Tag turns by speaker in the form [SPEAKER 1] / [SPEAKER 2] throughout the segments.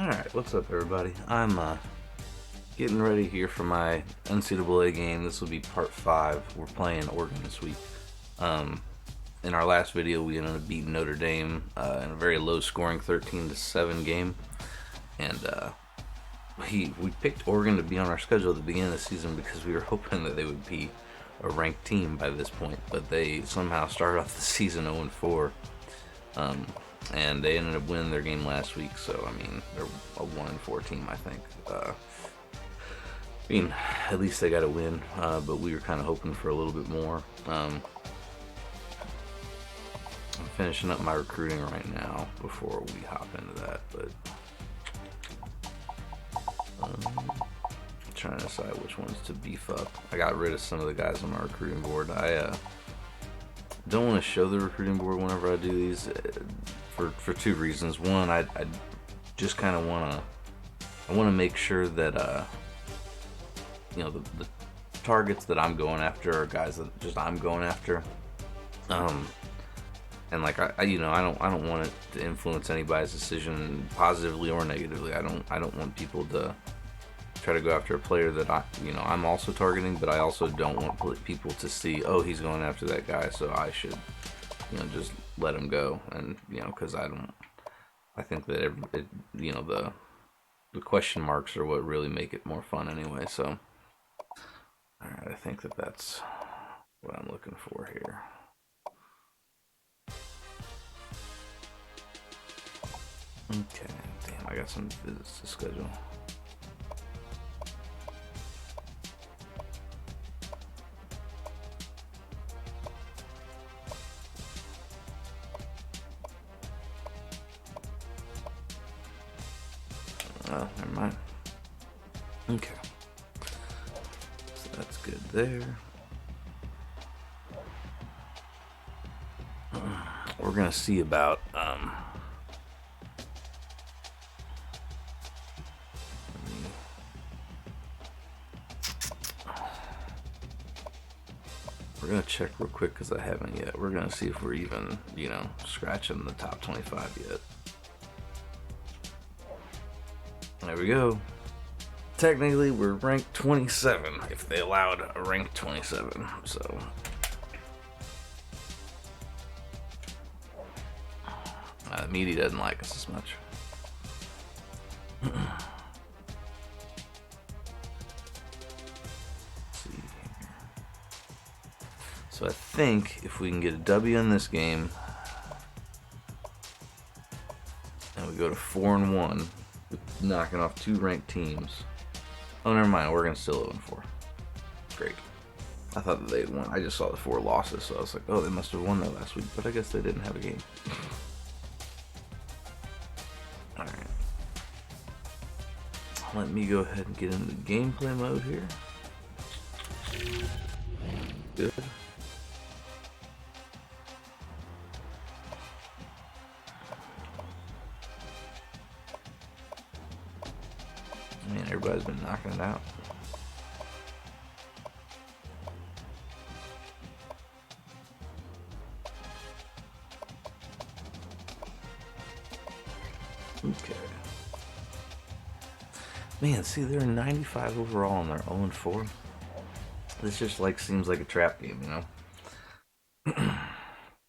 [SPEAKER 1] Alright, what's up everybody? I'm getting ready here for my NCAA game. This will be part 5. We're playing Oregon this week. In our last video we ended up beating Notre Dame in a very low scoring 13-7 game. And we picked Oregon to be on our schedule at the beginning of the season because we were hoping that they would be a ranked team by this point, but they somehow started off the season 0-4. And they ended up winning their game last week, so I mean they're a 1-4 team, I think. At least they got a win, but we were kind of hoping for a little bit more. I'm finishing up my recruiting right now before we hop into that, but I'm trying to decide which ones to beef up. I got rid of some of the guys on my recruiting board. I don't want to show the recruiting board whenever I do these. For two reasons. One, I just kind of want to make sure that the targets that I'm going after are guys that just I'm going after, and like I don't want it to influence anybody's decision positively or negatively. I don't want people to try to go after a player that I'm also targeting, but I also don't want people to see, oh, he's going after that guy, so I should just let him go. And because I think that the question marks are what really make it more fun anyway. So all right, I think that's what I'm looking for here. Okay, damn, I got some visits to schedule. Oh, never mind. Okay. So that's good there. We're gonna see about we're gonna check real quick because I haven't yet. We're gonna see if we're even, scratching the top 25 yet. There we go. Technically, we're ranked 27, if they allowed a ranked 27, so. The media doesn't like us as much. Let's see here. So I think if we can get a W in this game, and we go to 4-1, knocking off 2 ranked teams. Oh, never mind. Oregon's still 0-4. Great. I thought that they had won. I just saw the 4 losses, so I was like, oh, they must have won that last week. But I guess they didn't have a game. All right. Let me go ahead and get into gameplay mode here. Good. Man, everybody's been knocking it out. Okay. Man, see, they're 95 overall and they're 0-4. This just seems like a trap game, I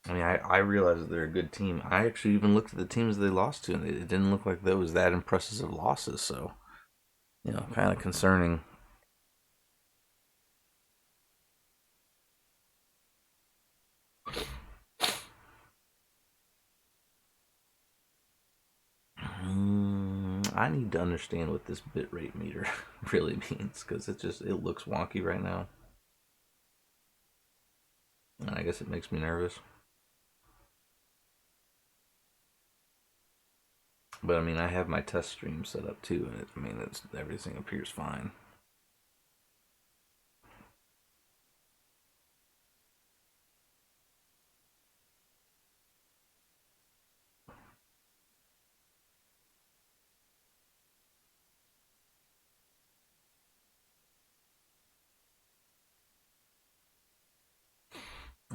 [SPEAKER 1] mean, I realize that they're a good team. I actually even looked at the teams they lost to, and it didn't look like those that impressive of losses, so kind of concerning. I need to understand what this bitrate meter really means, because it looks wonky right now. And I guess it makes me nervous. But I mean, I have my test stream set up too, and everything appears fine.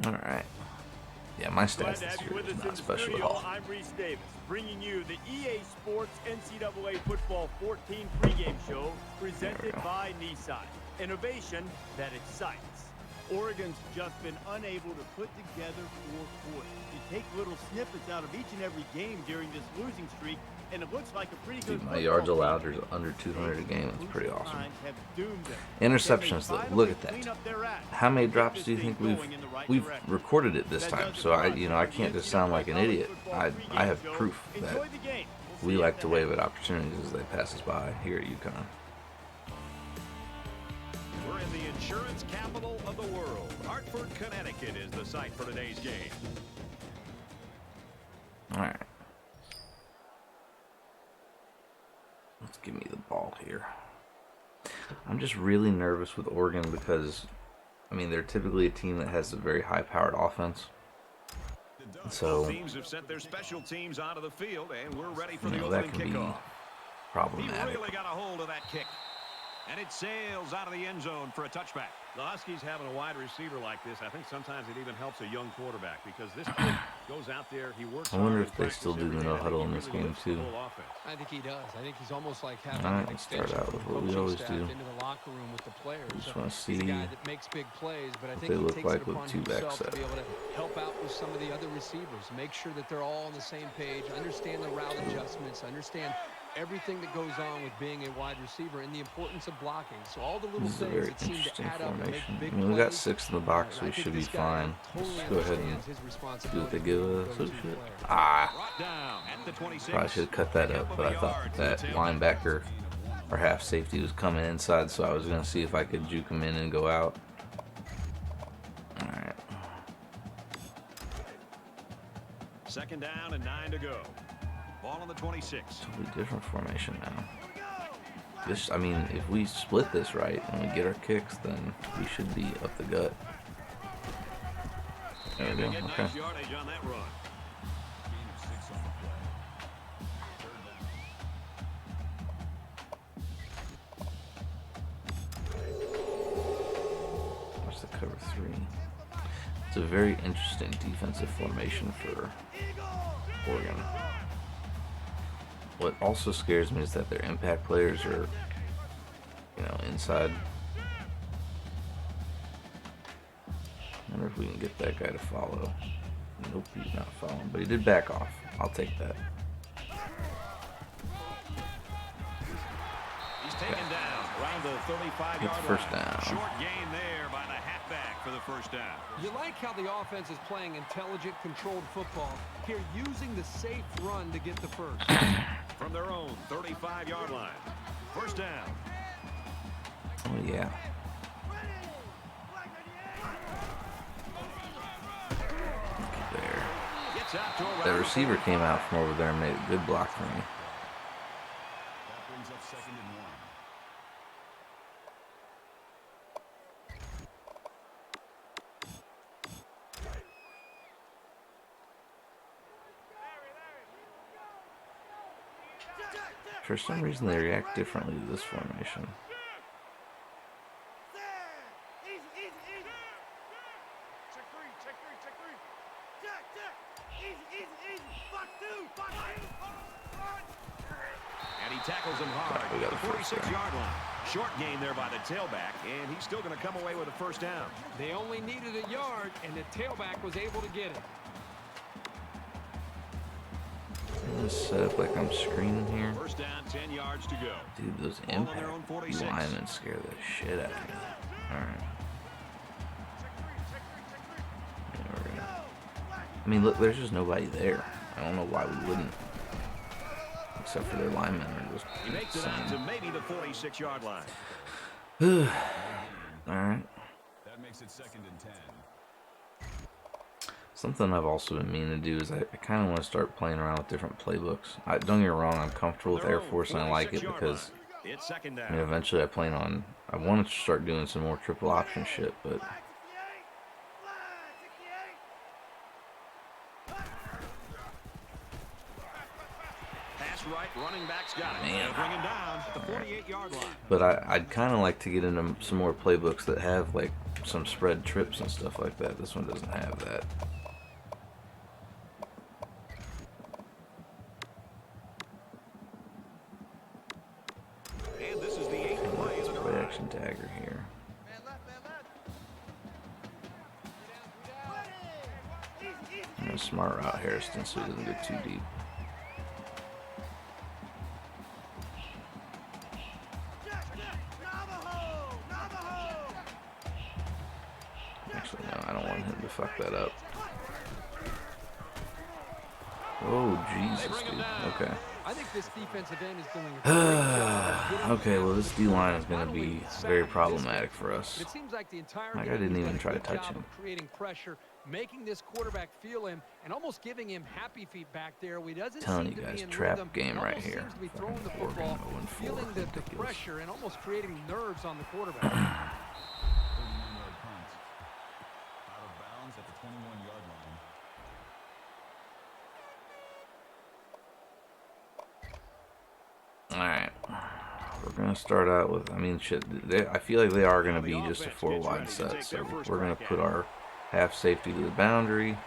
[SPEAKER 1] All right. Yeah, my stats this year is not special at all.
[SPEAKER 2] I'm Reese Davis, bringing you the EA Sports NCAA Football 14 pregame show presented by Nissan. Innovation that excites. Oregon's just been unable to put together 4 quarters. You take little snippets out of each and every game during this losing streak, and it looks like a pretty good.
[SPEAKER 1] Dude, my yards allowed are under 200 a game. That's pretty awesome. Interceptions, though. Look at that. How many drops do you think we've recorded it this time? So I can't just sound like an idiot. I have proof that we like to wave at opportunities as they pass us by here at UConn.
[SPEAKER 3] We're in the insurance capital of the world. Hartford, Connecticut is the site for today's game.
[SPEAKER 1] All right. Let's give me the ball here. I'm just really nervous with Oregon because, I mean, they're typically a team that has a very high-powered offense. So,
[SPEAKER 3] teams have sent their special teams onto the field, and we're ready for the
[SPEAKER 1] that
[SPEAKER 3] opening
[SPEAKER 1] can be
[SPEAKER 3] kickoff.
[SPEAKER 1] problematic.
[SPEAKER 3] He really got a hold of that kick. And it sails out of the end zone for a touchback.
[SPEAKER 2] The Huskies having a wide receiver like this, I think sometimes it even helps a young quarterback because this kid goes out there, he works.
[SPEAKER 1] I wonder if they still do the no huddle in this game too.
[SPEAKER 4] I think he does. I think he's almost like having
[SPEAKER 1] Alright,
[SPEAKER 4] an
[SPEAKER 1] let's start
[SPEAKER 4] extension
[SPEAKER 1] out with
[SPEAKER 4] of the
[SPEAKER 1] what we
[SPEAKER 4] coaching
[SPEAKER 1] always
[SPEAKER 4] staff
[SPEAKER 1] do.
[SPEAKER 4] into the locker room with the players.
[SPEAKER 1] Just want to see
[SPEAKER 4] He's a guy that makes big plays, but I think
[SPEAKER 1] they
[SPEAKER 4] he
[SPEAKER 1] look
[SPEAKER 4] takes
[SPEAKER 1] like
[SPEAKER 4] it
[SPEAKER 1] with
[SPEAKER 4] upon
[SPEAKER 1] two back
[SPEAKER 4] himself to
[SPEAKER 1] set.
[SPEAKER 4] be able to help out with some of the other receivers, make sure that they're all on the same page, understand the route adjustments, understand everything that goes on with being a wide receiver and the importance of blocking. So all the little
[SPEAKER 1] This is a
[SPEAKER 4] things
[SPEAKER 1] very
[SPEAKER 4] that seem to
[SPEAKER 1] interesting
[SPEAKER 4] add up and make
[SPEAKER 1] formation.
[SPEAKER 4] big
[SPEAKER 1] I mean, we got
[SPEAKER 4] plays.
[SPEAKER 1] 6 in the box, so we should be fine. Let's go ahead and do what they give us. Oh, shit.
[SPEAKER 3] Brought down at the 26.
[SPEAKER 1] Probably should have cut that up, but I thought that linebacker or half safety was coming inside, so I was going to see if I could juke him in and go out. Alright.
[SPEAKER 3] Second down and 9 to go. Ball on the 26.
[SPEAKER 1] Totally different formation now. This, I mean, if we split this right and we get our kicks, then we should be up the gut. There we go. Okay.
[SPEAKER 3] Nice yardage on that run.
[SPEAKER 1] What's the cover 3? It's a very interesting defensive formation for Oregon. What also scares me is that their impact players are, inside. I wonder if we can get that guy to follow. Nope, he's not following, but he did back off. I'll take that.
[SPEAKER 3] He's taken down around the 35-yard
[SPEAKER 1] It's
[SPEAKER 3] line.
[SPEAKER 1] first down.
[SPEAKER 3] Short gain there by the halfback for the first down.
[SPEAKER 4] You like how the offense is playing intelligent, controlled football. Here, using the safe run to get the first.
[SPEAKER 3] From their own 35-yard line. First down.
[SPEAKER 1] Oh, yeah. There.
[SPEAKER 3] Gets out to around
[SPEAKER 1] That receiver came out from over there and made a good block for me.
[SPEAKER 5] That brings up 2nd and 1.
[SPEAKER 1] For some reason, they react differently to this formation.
[SPEAKER 3] And he tackles him hard.
[SPEAKER 1] We got
[SPEAKER 3] The
[SPEAKER 1] the first
[SPEAKER 3] 46-yard line. Short gain there by the tailback, and he's still going to come away with a first down.
[SPEAKER 4] They only needed a yard, and the tailback was able to get it.
[SPEAKER 1] I'm gonna set up like I'm screening here.
[SPEAKER 3] First down, 10 yards to go.
[SPEAKER 1] Dude, those
[SPEAKER 3] Ball on their own
[SPEAKER 1] impact
[SPEAKER 3] 46.
[SPEAKER 1] linemen scare the shit out of me. Alright. I mean, look, there's just nobody there. I don't know why we wouldn't. Except for their linemen are just
[SPEAKER 3] He makes it out to maybe the 46-yard line.
[SPEAKER 1] Alright.
[SPEAKER 5] That makes it 2nd and 10.
[SPEAKER 1] Something I've also been meaning to do is I kind of want to start playing around with different playbooks. Don't get me wrong, I'm comfortable with Air Force and I like it because
[SPEAKER 3] It's second down.
[SPEAKER 1] I mean, eventually I want to start doing some more triple option shit, but
[SPEAKER 3] Pass right, running back's got it.
[SPEAKER 1] Man.
[SPEAKER 3] They'll bring him down at the 48-yard line.
[SPEAKER 1] But I'd kind of like to get into some more playbooks that have like some spread trips and stuff like that. This one doesn't have that. stagger here. I'm gonna smart route Harrison so he doesn't get too deep. Actually, no, I don't want him to fuck that up. Oh, Jesus, dude. Okay.
[SPEAKER 4] I think this defensive end is doing a great job.
[SPEAKER 1] Okay, well, this D-line is going to be very problematic for us.
[SPEAKER 4] It seems like the entire
[SPEAKER 1] Like,
[SPEAKER 4] game
[SPEAKER 1] I didn't
[SPEAKER 4] he's
[SPEAKER 1] even
[SPEAKER 4] done a
[SPEAKER 1] try to
[SPEAKER 4] good
[SPEAKER 1] touch
[SPEAKER 4] job
[SPEAKER 1] him.
[SPEAKER 4] of creating pressure, making this quarterback feel him, and almost giving him happy feet back there. He doesn't
[SPEAKER 1] Telling
[SPEAKER 4] seem
[SPEAKER 1] you
[SPEAKER 4] to
[SPEAKER 1] guys,
[SPEAKER 4] be in
[SPEAKER 1] trap
[SPEAKER 4] rhythm,
[SPEAKER 1] game
[SPEAKER 4] and
[SPEAKER 1] right
[SPEAKER 4] almost
[SPEAKER 1] here.
[SPEAKER 4] seems to be
[SPEAKER 1] Fucking
[SPEAKER 4] throwing the
[SPEAKER 1] Oregon,
[SPEAKER 4] football,
[SPEAKER 1] 0-4,
[SPEAKER 4] feeling the
[SPEAKER 1] ridiculous.
[SPEAKER 4] pressure and almost creating nerves on the quarterback.
[SPEAKER 5] 39-yard punt. Out of bounds at the 21-yard line.
[SPEAKER 1] Alright. We're going to start out with, I mean, shit, I feel like they are going to be just a 4-wide set. So we're going to put our half safety to the boundary.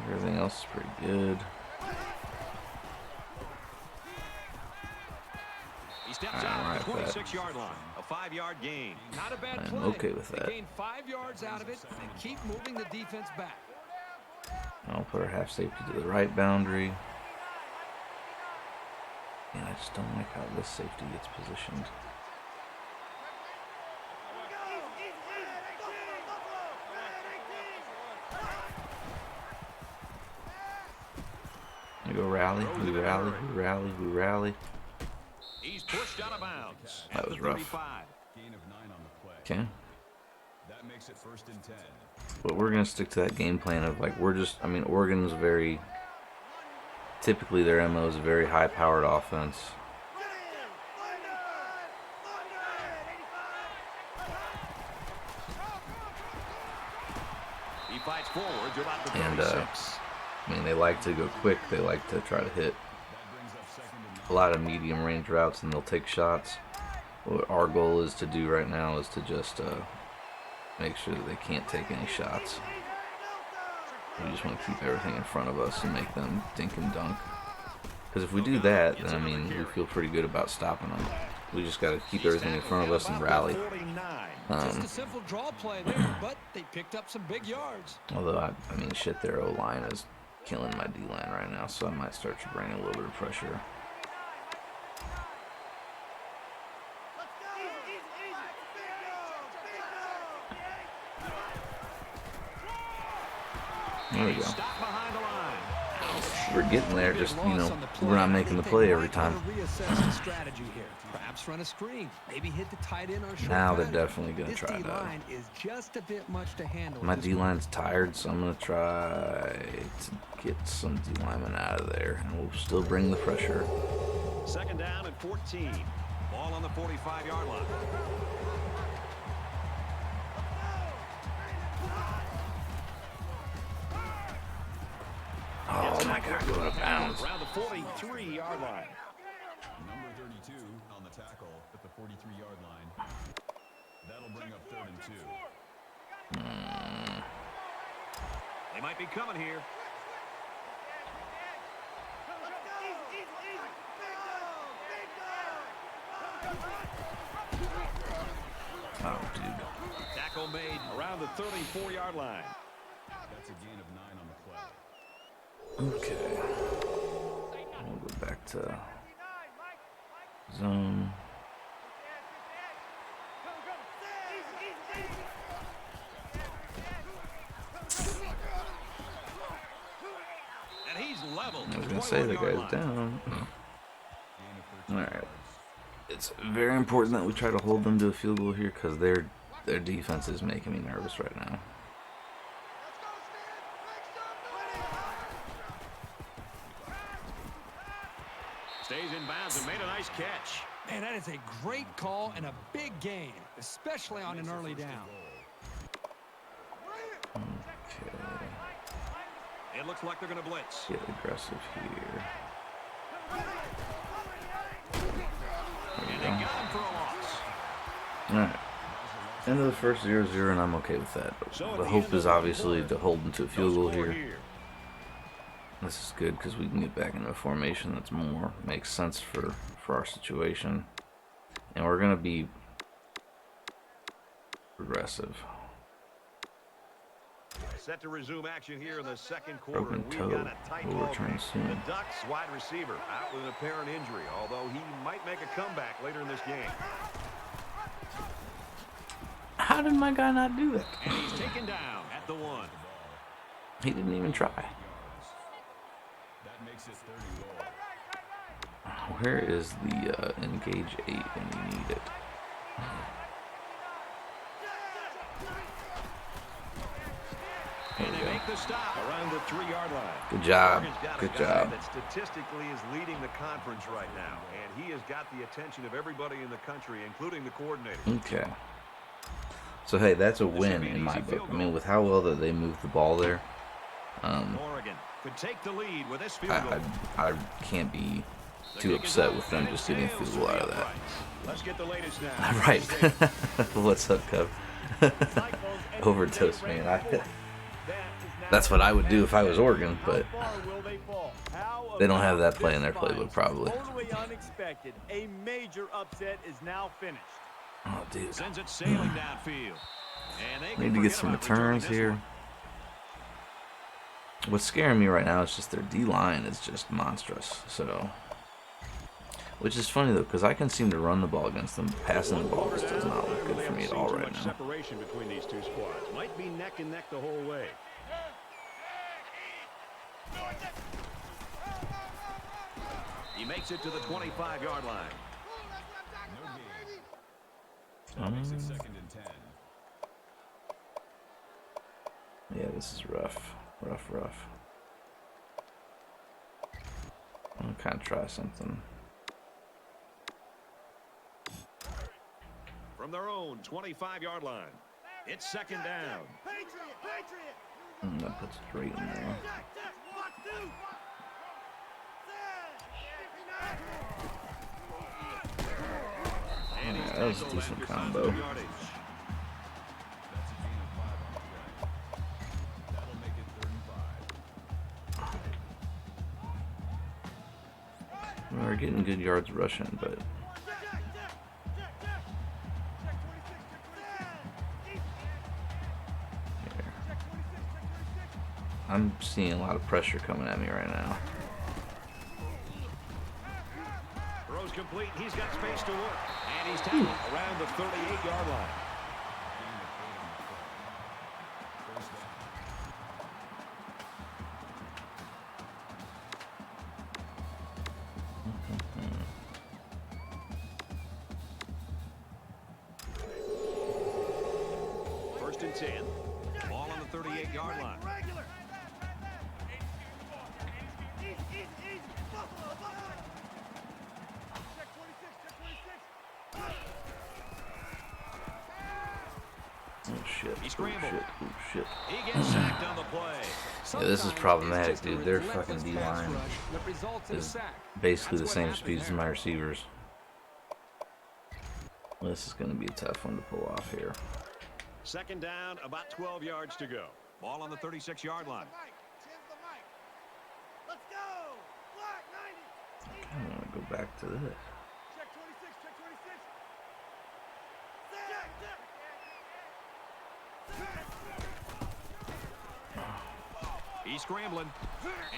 [SPEAKER 1] Everything else is pretty good.
[SPEAKER 3] He steps out at the 26-yard line. A 5-yard gain.
[SPEAKER 4] Not a bad
[SPEAKER 1] I'm
[SPEAKER 4] play.
[SPEAKER 1] okay with that.
[SPEAKER 4] They gain 5 yards out of it and keep moving the defense back.
[SPEAKER 1] I'll put our half safety to the right boundary. And I just don't like how this safety gets positioned. We go rally, we rally, we rally, we rally.
[SPEAKER 3] He's pushed out of bounds.
[SPEAKER 1] That was rough.
[SPEAKER 3] 35.
[SPEAKER 5] Gain of 9 on the play.
[SPEAKER 1] Okay.
[SPEAKER 5] That makes it 1st and 10.
[SPEAKER 1] But we're going to stick to that game plan of, like, we're just, I mean, Oregon's very, typically their MO is a very high-powered offense.
[SPEAKER 3] He fights forward to about the
[SPEAKER 1] And,
[SPEAKER 3] 36.
[SPEAKER 1] I mean, they like to go quick. They like to try to hit
[SPEAKER 5] That brings up 2nd and
[SPEAKER 1] a lot of medium range routes, and they'll take shots. What our goal is to do right now is to just make sure that they can't take any shots. We just want to keep everything in front of us and make them dink and dunk. Because if we do that, then, I mean, we feel pretty good about stopping them. We just got to keep everything in front of us and rally.
[SPEAKER 4] Just a simple draw play there, but they picked up some big yards.
[SPEAKER 1] Although, I mean, shit, their O-line is killing my D-line right now, so I might start to bring a little bit of pressure. There we go.
[SPEAKER 3] Stop behind the line.
[SPEAKER 1] We're getting there, just, you know, we're not making the play every time.
[SPEAKER 4] Reassess the strategy here. Perhaps run a screen. Maybe hit the tight end on short
[SPEAKER 1] Now they're
[SPEAKER 4] pattern.
[SPEAKER 1] definitely going to
[SPEAKER 4] This
[SPEAKER 1] try to.
[SPEAKER 4] D-line is just a bit much to handle.
[SPEAKER 1] My
[SPEAKER 4] this
[SPEAKER 1] D-line's tired, so I'm going to try to get some D-linemen out of there, and we'll still bring the pressure.
[SPEAKER 3] 2nd down and 14. Ball on the 45-yard line.
[SPEAKER 1] Oh my God, go out of bounds.
[SPEAKER 3] Around the 43-yard line.
[SPEAKER 5] number 32 on the tackle at the 43-yard line. That'll bring up 3rd and 2.
[SPEAKER 3] They might be coming here.
[SPEAKER 1] Oh, dude.
[SPEAKER 3] Tackle made around the 34-yard line.
[SPEAKER 5] That's a gain of 9 on the play.
[SPEAKER 1] Okay. We'll go back to zone.
[SPEAKER 3] And he's leveled.
[SPEAKER 1] I was going to say the
[SPEAKER 3] 21-yard
[SPEAKER 1] guy's
[SPEAKER 3] line.
[SPEAKER 1] down.
[SPEAKER 5] Gain of 13
[SPEAKER 1] Alright. It's very important that we try to hold them to a field goal here because their defense is making me nervous right now.
[SPEAKER 3] Stays in bounds and made a nice catch.
[SPEAKER 4] Man, that is a great call and a big gain, especially on an early down.
[SPEAKER 1] Okay.
[SPEAKER 3] It looks like they're going to blitz.
[SPEAKER 1] Get aggressive here. There
[SPEAKER 3] And
[SPEAKER 1] you
[SPEAKER 3] they
[SPEAKER 1] go.
[SPEAKER 3] got him for a loss.
[SPEAKER 1] Alright. End of the first 0-0, and I'm okay with that.
[SPEAKER 3] So at
[SPEAKER 1] The
[SPEAKER 3] the
[SPEAKER 1] hope
[SPEAKER 3] end
[SPEAKER 1] is
[SPEAKER 3] of the
[SPEAKER 1] obviously
[SPEAKER 3] quarter,
[SPEAKER 1] to hold them to a
[SPEAKER 3] No
[SPEAKER 1] field goal
[SPEAKER 3] score
[SPEAKER 1] here. This is good because we can get back into a formation that's more makes sense for our situation. And we're gonna be progressive.
[SPEAKER 3] Set to resume action here in the second quarter.
[SPEAKER 1] Broken
[SPEAKER 3] We've
[SPEAKER 1] toe.
[SPEAKER 3] got a tight
[SPEAKER 1] Will
[SPEAKER 3] ball
[SPEAKER 1] return
[SPEAKER 3] game.
[SPEAKER 1] soon.
[SPEAKER 3] The Ducks wide receiver out with an apparent injury, although he might make a comeback later in this game.
[SPEAKER 1] How did my guy not do that?
[SPEAKER 3] And he's taken down at the 1.
[SPEAKER 1] He didn't even try.
[SPEAKER 5] That makes it 30 all.
[SPEAKER 1] Where is the engage 8 when you need it? There
[SPEAKER 3] And
[SPEAKER 1] we
[SPEAKER 3] they
[SPEAKER 1] go.
[SPEAKER 3] make the stop around the 3-yard line.
[SPEAKER 1] Good job.
[SPEAKER 3] Oregon's got a
[SPEAKER 1] Good
[SPEAKER 3] guy
[SPEAKER 1] job.
[SPEAKER 3] that statistically is leading the conference right now, and he has got the attention of everybody in the country, including the coordinator.
[SPEAKER 1] Okay. So hey, that's a win in my book. I mean, with how well that they moved the ball there,
[SPEAKER 3] Oregon could take the lead with this field goal.
[SPEAKER 1] I can't be too upset with them just getting a field goal out of that.
[SPEAKER 3] Let's get the latest now.
[SPEAKER 1] Right. What's up, Cub? Overdose, man. That's what I would do if I was Oregon, but they don't have that play in their playbook, probably.
[SPEAKER 2] Totally unexpected. A major upset is now finished.
[SPEAKER 1] Oh, dude.
[SPEAKER 3] Sends it sailing downfield. And they
[SPEAKER 1] Need to get some returns here. What's scaring me right now is just their D-line is just monstrous. So, which is funny though, because I can seem to run the ball against them. Passing the ball just does not look good for me at all right now.
[SPEAKER 3] Separation between these two squads might be neck and neck the whole way. He makes it to the 25-yard line.
[SPEAKER 5] No gain. That makes it 2nd and 10.
[SPEAKER 1] Yeah, this is rough. Rough. I'm gonna kind of try something.
[SPEAKER 3] From their own 25-yard line. It's 2nd down.
[SPEAKER 1] That puts it right in there.
[SPEAKER 3] And he's
[SPEAKER 1] Yeah, that was a
[SPEAKER 3] tackled
[SPEAKER 1] decent
[SPEAKER 3] after
[SPEAKER 1] combo.
[SPEAKER 3] 5 yardage.
[SPEAKER 5] That's a gain of 5 on the play. That'll make it 35.
[SPEAKER 1] We're getting good yards rushing, but here. I'm seeing a lot of pressure coming at me right now.
[SPEAKER 3] Throws complete. He's got space to work. And he's tackled around the 38-yard line.
[SPEAKER 5] Gain of 8 on the play. First down.
[SPEAKER 3] First and 10. Ball on the 38-yard line.
[SPEAKER 1] Oh shit.
[SPEAKER 3] He
[SPEAKER 1] Oh
[SPEAKER 3] scrambled.
[SPEAKER 1] shit. Oh shit.
[SPEAKER 3] He gets sacked on the play.
[SPEAKER 1] Yeah, this is problematic,
[SPEAKER 4] It's just
[SPEAKER 1] dude.
[SPEAKER 4] a
[SPEAKER 1] Their
[SPEAKER 4] relentless
[SPEAKER 1] fucking
[SPEAKER 4] pass
[SPEAKER 1] D-line
[SPEAKER 4] rush that results in a
[SPEAKER 1] is
[SPEAKER 4] sack.
[SPEAKER 1] basically the
[SPEAKER 4] That's what
[SPEAKER 1] same
[SPEAKER 4] happened
[SPEAKER 1] speed as
[SPEAKER 4] there.
[SPEAKER 1] my receivers. This is going to be a tough one to pull off here.
[SPEAKER 3] 2nd down, about 12 yards to go. Ball on the 36-yard line.
[SPEAKER 1] I want to go back to this.
[SPEAKER 3] He's scrambling.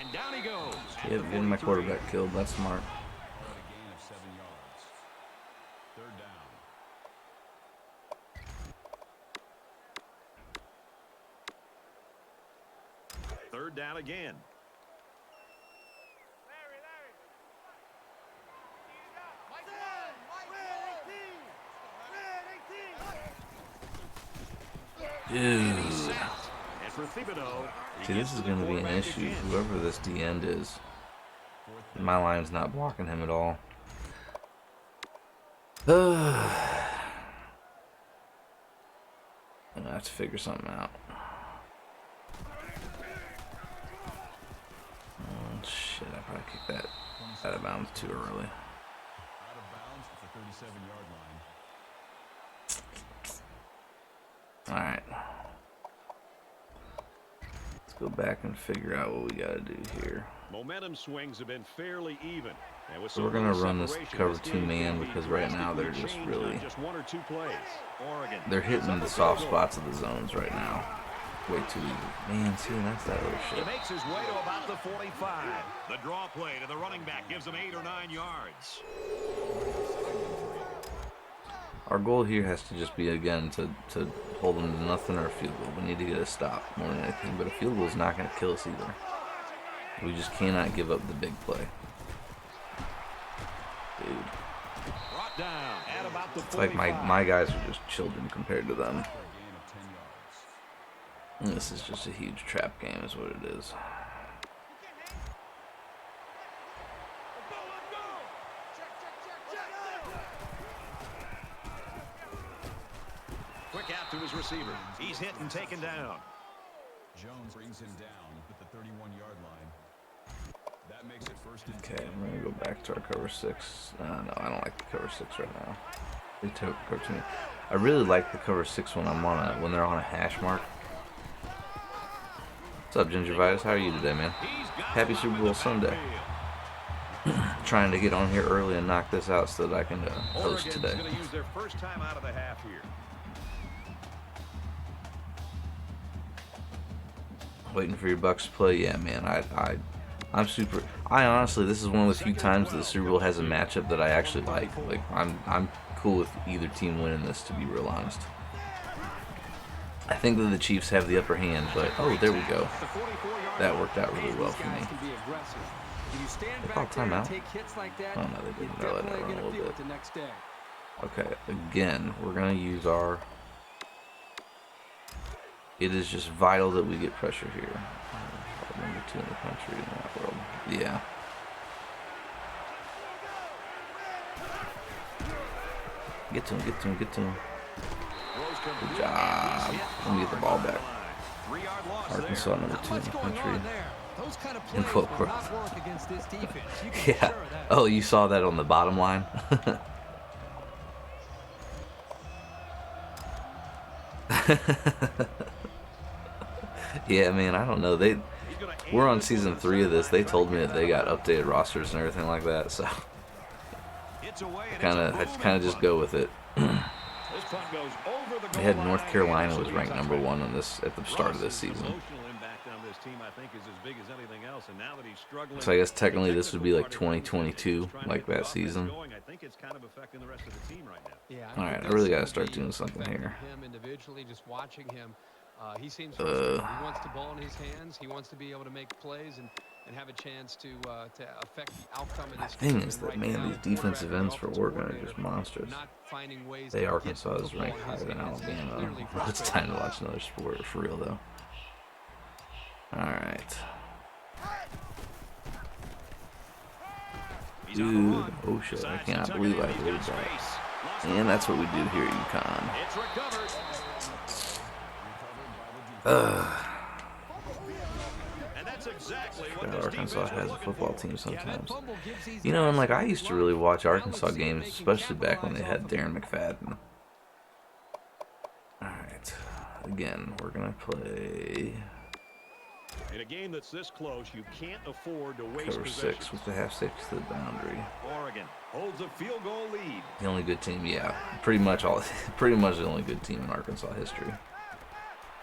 [SPEAKER 3] And down he goes. at
[SPEAKER 1] Yeah,
[SPEAKER 3] the
[SPEAKER 1] getting my
[SPEAKER 3] 43.
[SPEAKER 1] quarterback killed. That's smart.
[SPEAKER 5] Got a gain of 7 yards. 3rd down.
[SPEAKER 3] Third down again.
[SPEAKER 1] Dude.
[SPEAKER 3] And for Thibodeau, he
[SPEAKER 1] See,
[SPEAKER 3] gets
[SPEAKER 1] this is
[SPEAKER 3] to the
[SPEAKER 1] going to be an
[SPEAKER 3] quarterback
[SPEAKER 1] issue.
[SPEAKER 3] again.
[SPEAKER 1] Whoever this D end is, my line's not blocking him at all. I'm going to have to figure something out. Oh, shit. I probably kicked that out of bounds too early.
[SPEAKER 5] Out of bounds at the 37-yard line.
[SPEAKER 1] Alright. Let's go back and figure out what we got to do here.
[SPEAKER 3] Momentum swings have been fairly even. And with
[SPEAKER 1] So we're going to run this cover 2 man because right now they're just really, they're hitting the soft spots of the zones right now. Way too easy. Man, see, that's that little shit.
[SPEAKER 3] He makes his way to about the 45. The draw play to the running back gives him 8 or 9 yards.
[SPEAKER 1] Our goal here has to just be, again, to hold them to nothing or a field goal. We need to get a stop more than anything, but a field goal is not going to kill us either. We just cannot give up the big play. Dude.
[SPEAKER 3] Brought down at about the
[SPEAKER 1] It's like my guys are just children compared to them. And this is just a huge trap game is what it is.
[SPEAKER 3] Quick out to his receiver. He's hit and taken down.
[SPEAKER 5] Jones brings him down at the 31-yard line. That makes it first and
[SPEAKER 1] Okay, I'm going to go back to our cover 6. No, I don't like the cover 6 right now. They took cover 2. I really like the cover 6 when I'm on when they're on a hash mark. What's up, Gingivitis? How are you today, man? Happy Super Bowl Sunday. Trying to get on here early and knock this out so that I can host today.
[SPEAKER 3] Oregon's gonna use their first time out of the half here.
[SPEAKER 1] Waiting for your Bucks to play? Yeah, man. I'm super. I honestly, this is one of the few times that the Super Bowl has a matchup that I actually like. Like, I'm cool with either team winning this, to be real honest. I think that the Chiefs have the upper hand, but oh, there we go. That worked out really well for me. They called timeout? Oh no, they didn't. They'll let it run a little bit. Okay, again, we're gonna use our. It is just vital that we get pressure here. Number 2 in the country in that world. Yeah. Get to him, get to him, get to him. Good job. Let me get the ball back. Arkansas, number 2 in the country. In football. Yeah. Oh, you saw that on the bottom line? Yeah, man, I don't know. We're on season 3 of this. They told me that they got updated rosters and everything like that, so I kind of just go with it. They had North Carolina was ranked number 1 on this at the start of this season. So I guess technically this would be like 2022, like that season. All right, I really got to start doing something here.
[SPEAKER 4] He seems frustrated. He wants the ball in his hands. He wants to be able to make plays and have a chance to affect the outcome of this game.
[SPEAKER 1] The thing is that, man, these defensive ends for Oregon are just monsters. They Arkansas is ranked higher than Alabama. Well, it's time to watch another sport for real, though. All right. Dude, oh shit, I cannot believe I heard that. And that's what we do here at UConn. Arkansas has a football team sometimes. You know, and like I used to really watch Arkansas games, especially back when they had Darren McFadden. Alright. Again, we're gonna play
[SPEAKER 3] in a game that's this close, you can't afford to waste
[SPEAKER 1] cover 6 with the half six to the boundary.
[SPEAKER 3] Oregon holds a field goal lead.
[SPEAKER 1] The only good team, yeah. Pretty much the only good team in Arkansas history.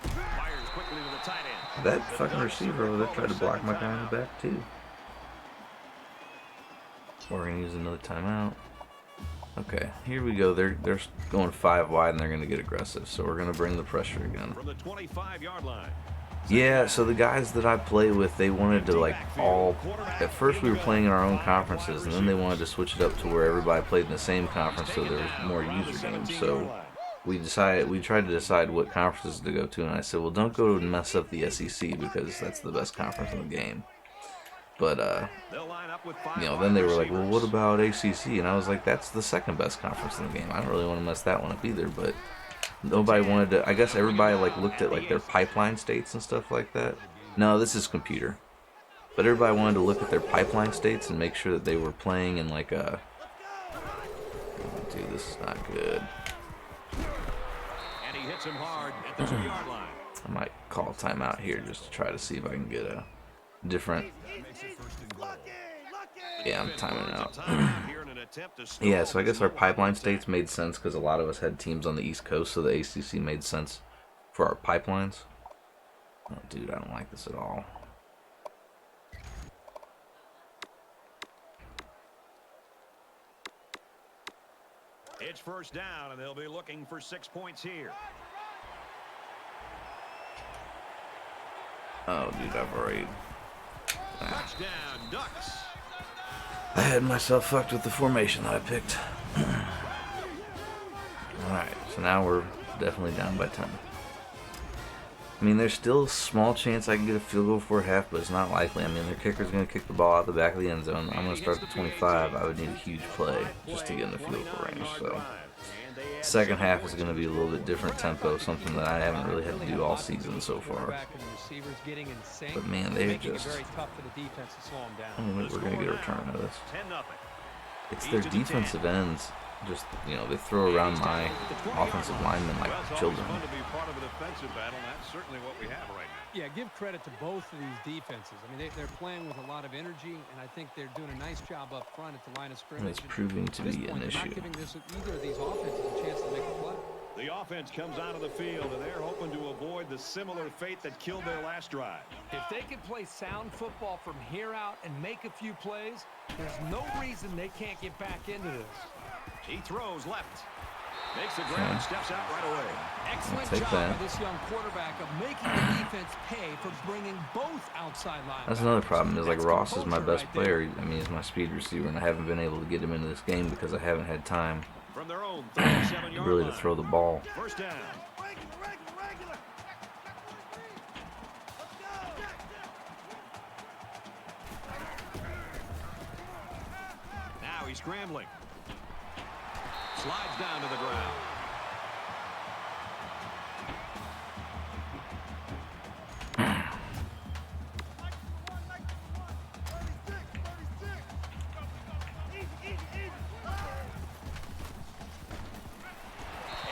[SPEAKER 3] Fires quickly to the tight end.
[SPEAKER 1] That fucking receiver over there tried to block my guy in the back too. We're gonna use another timeout. Okay, here we go. They're going 5 wide and they're gonna get aggressive. So we're gonna bring the pressure again.
[SPEAKER 3] From the 25-yard line.
[SPEAKER 1] Yeah, so the guys that I play with, they wanted to like all. At first we were playing in our own conferences, and then they wanted to switch it up to where everybody played in the same conference, so there was more user games. So we tried to decide what conferences to go to, and I said, well, don't go and mess up the SEC because that's the best conference in the game. But you know, then they were like, well, what about ACC? And I was like, that's the second best conference in the game. I don't really want to mess that one up either, but nobody wanted to. I guess everybody like looked at like their pipeline states and stuff like that. No, this is computer. But everybody wanted to look at their pipeline states and make sure that they were playing in like a. Oh, dude, this is not good.
[SPEAKER 3] And he hits him hard at the 2-yard line.
[SPEAKER 1] I might call a timeout here just to try to see if I can get a different. Yeah, I'm timing out. Yeah, so I guess our pipeline states made sense because a lot of us had teams on the East Coast, so the ACC made sense for our pipelines. Oh, dude, I don't like this at all.
[SPEAKER 3] It's first down, and they'll be looking for 6 points here.
[SPEAKER 1] Oh, dude, I've already...
[SPEAKER 3] Touchdown, Ducks.
[SPEAKER 1] I had myself fucked with the formation that I picked. Alright, so now we're definitely down by 10. I mean, there's still a small chance I can get a field goal for a half, but it's not likely. I mean, their kicker's going to kick the ball out the back of the end zone. I'm going to start at 25. I would need a huge play just to get in the field goal range. So, second half is going to be a little bit different tempo, something that I haven't really had to do all season so far. But man, they just... I don't think we're going to get a return out of this. It's their defensive ends. Just, you know, they throw around my offensive linemen like children.
[SPEAKER 4] Yeah, give credit to both of these defenses. I mean, they're playing with a lot of energy, and I think they're doing a nice job up front at the line of scrimmage.
[SPEAKER 1] And it's proving to be an issue.
[SPEAKER 4] Not giving either of these offenses a chance to make a play.
[SPEAKER 3] The offense comes onto the field, and they're hoping to avoid the similar fate that killed their last drive.
[SPEAKER 4] If they can play sound football from here out and make a few plays, there's no reason they can't get back into this.
[SPEAKER 3] He throws left. Makes the ground, steps out right away.
[SPEAKER 4] Excellent job by this young quarterback of making the defense pay for bringing both outside linebackers.
[SPEAKER 1] That's another problem is like Ross is my best player. I mean, he's my speed receiver, and I haven't been able to get him into this game because I haven't had time
[SPEAKER 3] From their own 37-yard
[SPEAKER 1] really to
[SPEAKER 3] line.
[SPEAKER 1] throw the ball.
[SPEAKER 3] First down. Now he's scrambling. Slides down to the ground.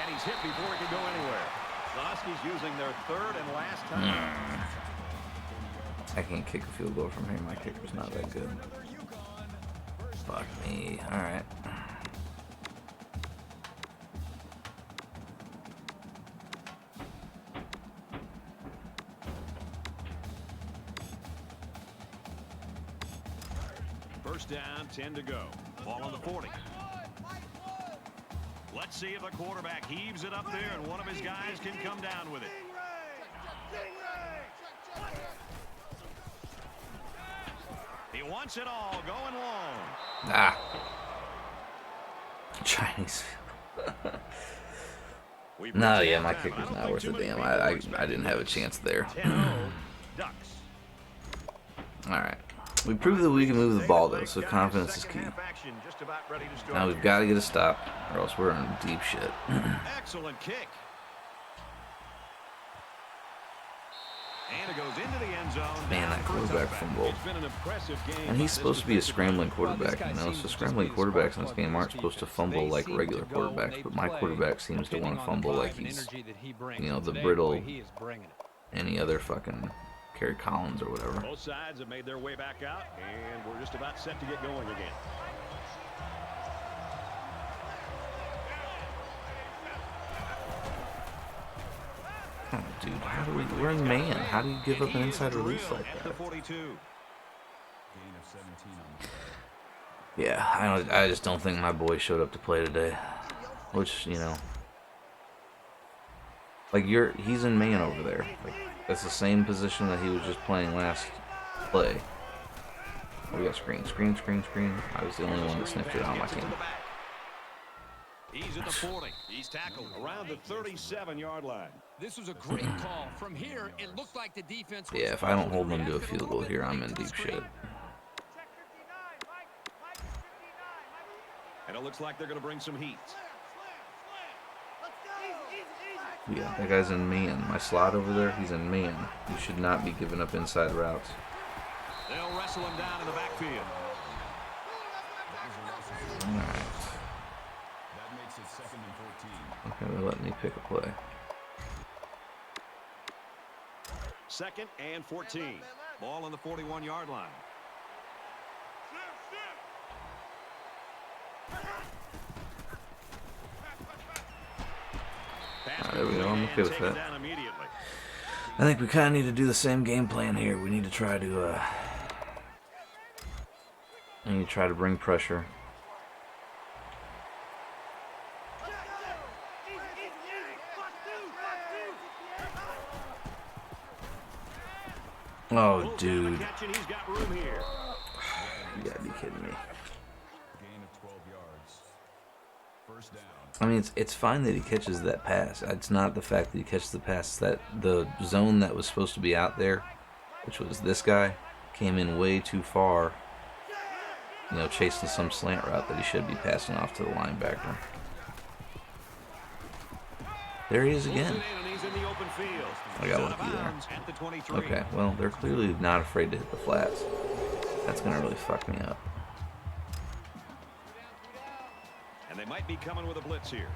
[SPEAKER 3] And he's hit before he can go anywhere. The Huskies using their third and last time.
[SPEAKER 1] I can't kick a field goal from here. My kicker's not that good. Fuck me. Alright.
[SPEAKER 3] First down, 10 to go. Ball on the 40. Let's see if the quarterback heaves it up there and one of his guys can come down with it. He wants it all, going long.
[SPEAKER 1] Ah. Chinese. No, yeah, my kicker's not worth a damn. I didn't have a chance there.
[SPEAKER 3] 10-0 Ducks.
[SPEAKER 1] Alright. We proved that we can move the ball, though, so confidence is key. Now we've got to get a stop, or else we're in deep shit.
[SPEAKER 3] Excellent kick. And it goes into the end zone.
[SPEAKER 1] Man, that quarterback fumbled.
[SPEAKER 3] It's been an impressive game.
[SPEAKER 1] And he's supposed to be a scrambling quarterback, you know? So scrambling quarterbacks in this game aren't supposed to fumble like regular quarterbacks, but my quarterback seems to want to fumble like he's, you know, the brittle any other fucking Kerry Collins or whatever.
[SPEAKER 3] Both sides have made their way back out, and we're just about set to get going again.
[SPEAKER 1] Oh, dude, how do we're in man. How do you give up an inside release like that? Yeah, I just don't think my boy showed up to play today. Which, you know, like he's in man over there. Like, that's the same position that he was just playing last play. We got screen. I was the only one that sniffed it on my team.
[SPEAKER 3] He's at the 40. He's tackled around the 37-yard line.
[SPEAKER 4] This was a great call. From here, it looked like the defense was...
[SPEAKER 1] Yeah, if I don't hold them to a field goal here, I'm in deep shit.
[SPEAKER 3] And it looks like they're going to bring some heat.
[SPEAKER 1] Yeah, that guy's in man. My slot over there, he's in man. You should not be giving up inside routes.
[SPEAKER 3] They'll wrestle him down in the backfield.
[SPEAKER 1] Alright. Okay, they're letting me pick a play.
[SPEAKER 3] 2nd and 14. Ball on the 41-yard line.
[SPEAKER 1] There we go. I'm okay with that. I think we kind of need to do the same game plan here. We need to try to bring pressure. Oh, dude. You gotta be kidding me.
[SPEAKER 5] Gain of 12 yards. First down.
[SPEAKER 1] I mean, it's fine that he catches that pass. It's not the fact that he catches the pass. It's that the zone that was supposed to be out there, which was this guy, came in way too far, you know, chasing some slant route that he should be passing off to the linebacker. There he is again. I got lucky there. Okay, well, they're clearly not afraid to hit the flats. That's going to really fuck me up.
[SPEAKER 3] And they might be coming with a blitz here.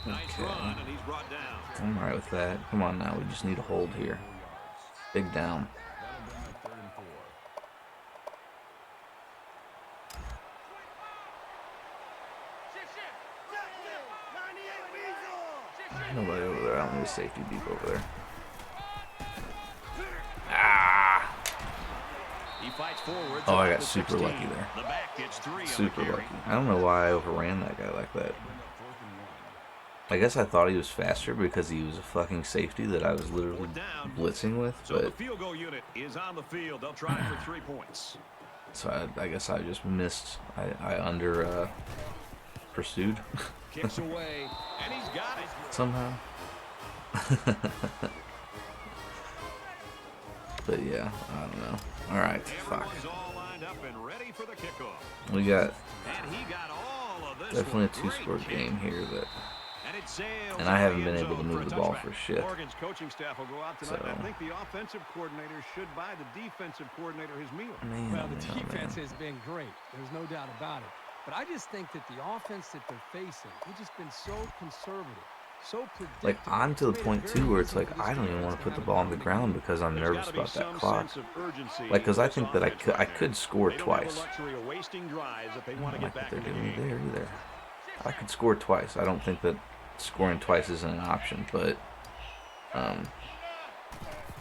[SPEAKER 1] Okay.
[SPEAKER 3] Run, and he's brought down.
[SPEAKER 1] I'm alright with that. Come on now, we just need a hold here. Big down. Nobody over there. I don't need a safety deep over there. Ah!
[SPEAKER 3] He fights forward.
[SPEAKER 1] Oh, I got super lucky there.
[SPEAKER 3] The back gets 3
[SPEAKER 1] Super lucky. I don't know why I overran that guy like that. I guess I thought he was faster because he was a fucking safety that I was literally blitzing with,
[SPEAKER 3] So the
[SPEAKER 1] but
[SPEAKER 3] field goal unit is on the field. They'll try for 3 points.
[SPEAKER 1] so I guess I just missed. I under pursued
[SPEAKER 3] Kicks away, and he's got it.
[SPEAKER 1] somehow. But yeah, I don't know. All right, fuck.
[SPEAKER 3] Everyone's all lined up and ready for the kickoff.
[SPEAKER 1] We got
[SPEAKER 3] And he got all of this.
[SPEAKER 1] definitely a
[SPEAKER 3] one. Great
[SPEAKER 1] two-score
[SPEAKER 3] kick.
[SPEAKER 1] game here that.
[SPEAKER 3] And it sails
[SPEAKER 1] And I haven't
[SPEAKER 3] into
[SPEAKER 1] been
[SPEAKER 3] the
[SPEAKER 1] able to
[SPEAKER 3] end
[SPEAKER 1] move
[SPEAKER 3] zone
[SPEAKER 1] the
[SPEAKER 3] a
[SPEAKER 1] ball
[SPEAKER 3] touchback.
[SPEAKER 1] for shit.
[SPEAKER 3] Oregon's coaching staff will go out tonight.
[SPEAKER 1] So-
[SPEAKER 3] I think the offensive coordinator should buy the defensive coordinator his meal.
[SPEAKER 1] Man,
[SPEAKER 4] Well, the
[SPEAKER 1] man,
[SPEAKER 4] defense
[SPEAKER 1] man.
[SPEAKER 4] has been great. There's no doubt about it. But I just think that the offense that they're facing, they've just been so conservative, so predictable.
[SPEAKER 1] Like, I'm to the
[SPEAKER 4] It's made it
[SPEAKER 1] point,
[SPEAKER 4] very
[SPEAKER 1] too, where it's
[SPEAKER 4] easy
[SPEAKER 1] like,
[SPEAKER 4] for this
[SPEAKER 1] I don't even
[SPEAKER 4] defense
[SPEAKER 1] want to put
[SPEAKER 4] have
[SPEAKER 1] the
[SPEAKER 4] a
[SPEAKER 1] ball on the
[SPEAKER 4] good
[SPEAKER 1] ground because I'm
[SPEAKER 3] There's
[SPEAKER 1] nervous
[SPEAKER 3] gotta be
[SPEAKER 1] about that
[SPEAKER 3] some
[SPEAKER 1] clock.
[SPEAKER 3] sense of urgency
[SPEAKER 1] Like, because
[SPEAKER 3] in
[SPEAKER 1] I
[SPEAKER 3] this
[SPEAKER 1] think that
[SPEAKER 3] offense
[SPEAKER 1] I
[SPEAKER 3] right
[SPEAKER 1] could
[SPEAKER 3] now.
[SPEAKER 1] score
[SPEAKER 3] They don't
[SPEAKER 1] twice.
[SPEAKER 3] have the luxury of wasting drives if they
[SPEAKER 1] I
[SPEAKER 3] want
[SPEAKER 1] don't
[SPEAKER 3] to
[SPEAKER 1] like
[SPEAKER 3] get
[SPEAKER 1] what
[SPEAKER 3] back
[SPEAKER 1] they're
[SPEAKER 3] in the
[SPEAKER 1] doing
[SPEAKER 3] game.
[SPEAKER 1] there either. I could score twice. I don't think that scoring twice isn't an option, but,